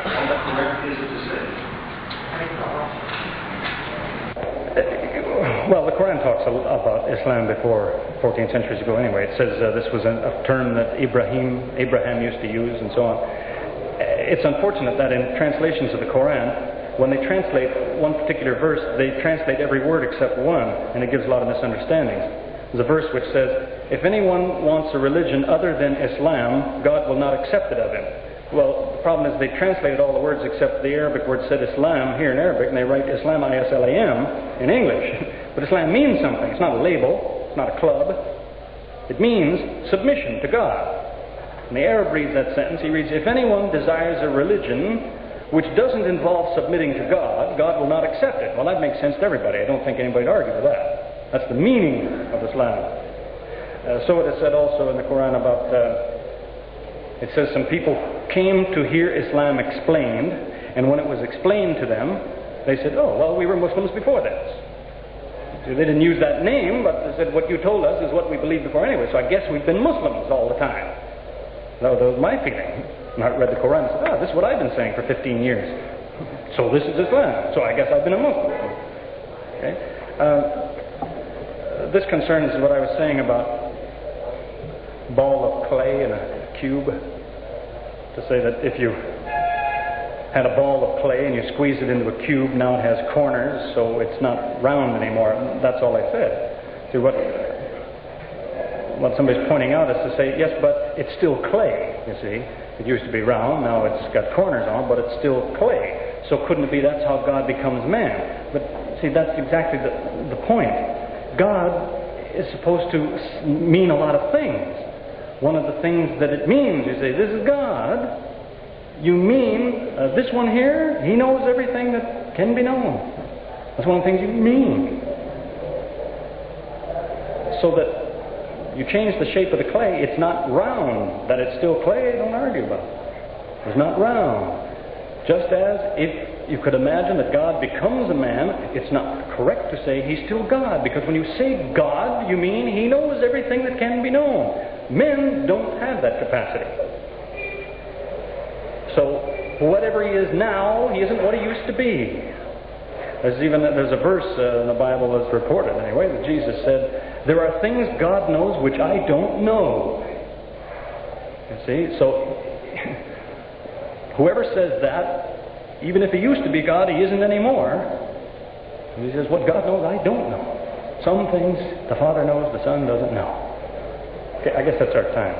All that correct is to say. Well, the Quran talks about Islam before 14 centuries ago anyway. It says this was a term that Abraham used to use and so on. It's unfortunate that in translations of the Quran, when they translate one particular verse, they translate every word except one, and it gives a lot of misunderstandings. There's a verse which says, if anyone wants a religion other than Islam, God will not accept it of him. Well, the problem is they translated all the words except the Arabic word said Islam here in Arabic, and they write Islam, I-S-L-A-M, in English. But Islam means something. It's not a label. It's not a club. It means submission to God. And the Arab reads that sentence. He reads, if anyone desires a religion which doesn't involve submitting to God, God will not accept it. Well, that makes sense to everybody. I don't think anybody would argue with that. That's the meaning of Islam. So it is said also in the Quran about, it says some people came to hear Islam explained, and when it was explained to them, they said, oh, well, we were Muslims before this. So they didn't use that name, but they said, what you told us is what we believed before anyway, so I guess we've been Muslims all the time. That was my feeling. And I read the Quran and said, this is what I've been saying for 15 years. So this is Islam. So I guess I've been a Muslim. Okay? This concerns what I was saying about ball of clay and a cube. To say that if you had a ball of clay and you squeeze it into a cube, now it has corners, so it's not round anymore. That's all I said. See, what somebody's pointing out is to say, yes, but it's still clay, you see. It used to be round, now it's got corners on, but it's still clay. So couldn't it be that's how God becomes man? But see, that's exactly the point. God is supposed to mean a lot of things. One of the things that it means, you say, this is God. You mean this one here, he knows everything that can be known. That's one of the things you mean. So that you change the shape of the clay, it's not round. That it's still clay, don't argue about it. It's not round. Just as if you could imagine that God becomes a man, it's not correct to say he's still God, because when you say God, you mean he knows everything that can be known. Men don't have that capacity. So, whatever he is now, he isn't what he used to be. There's a verse in the Bible that's reported anyway, that Jesus said, there are things God knows which I don't know. You see? So, whoever says that, even if he used to be God, he isn't anymore. He says, what God knows, I don't know. Some things the Father knows, the Son doesn't know. Okay, I guess that's our time.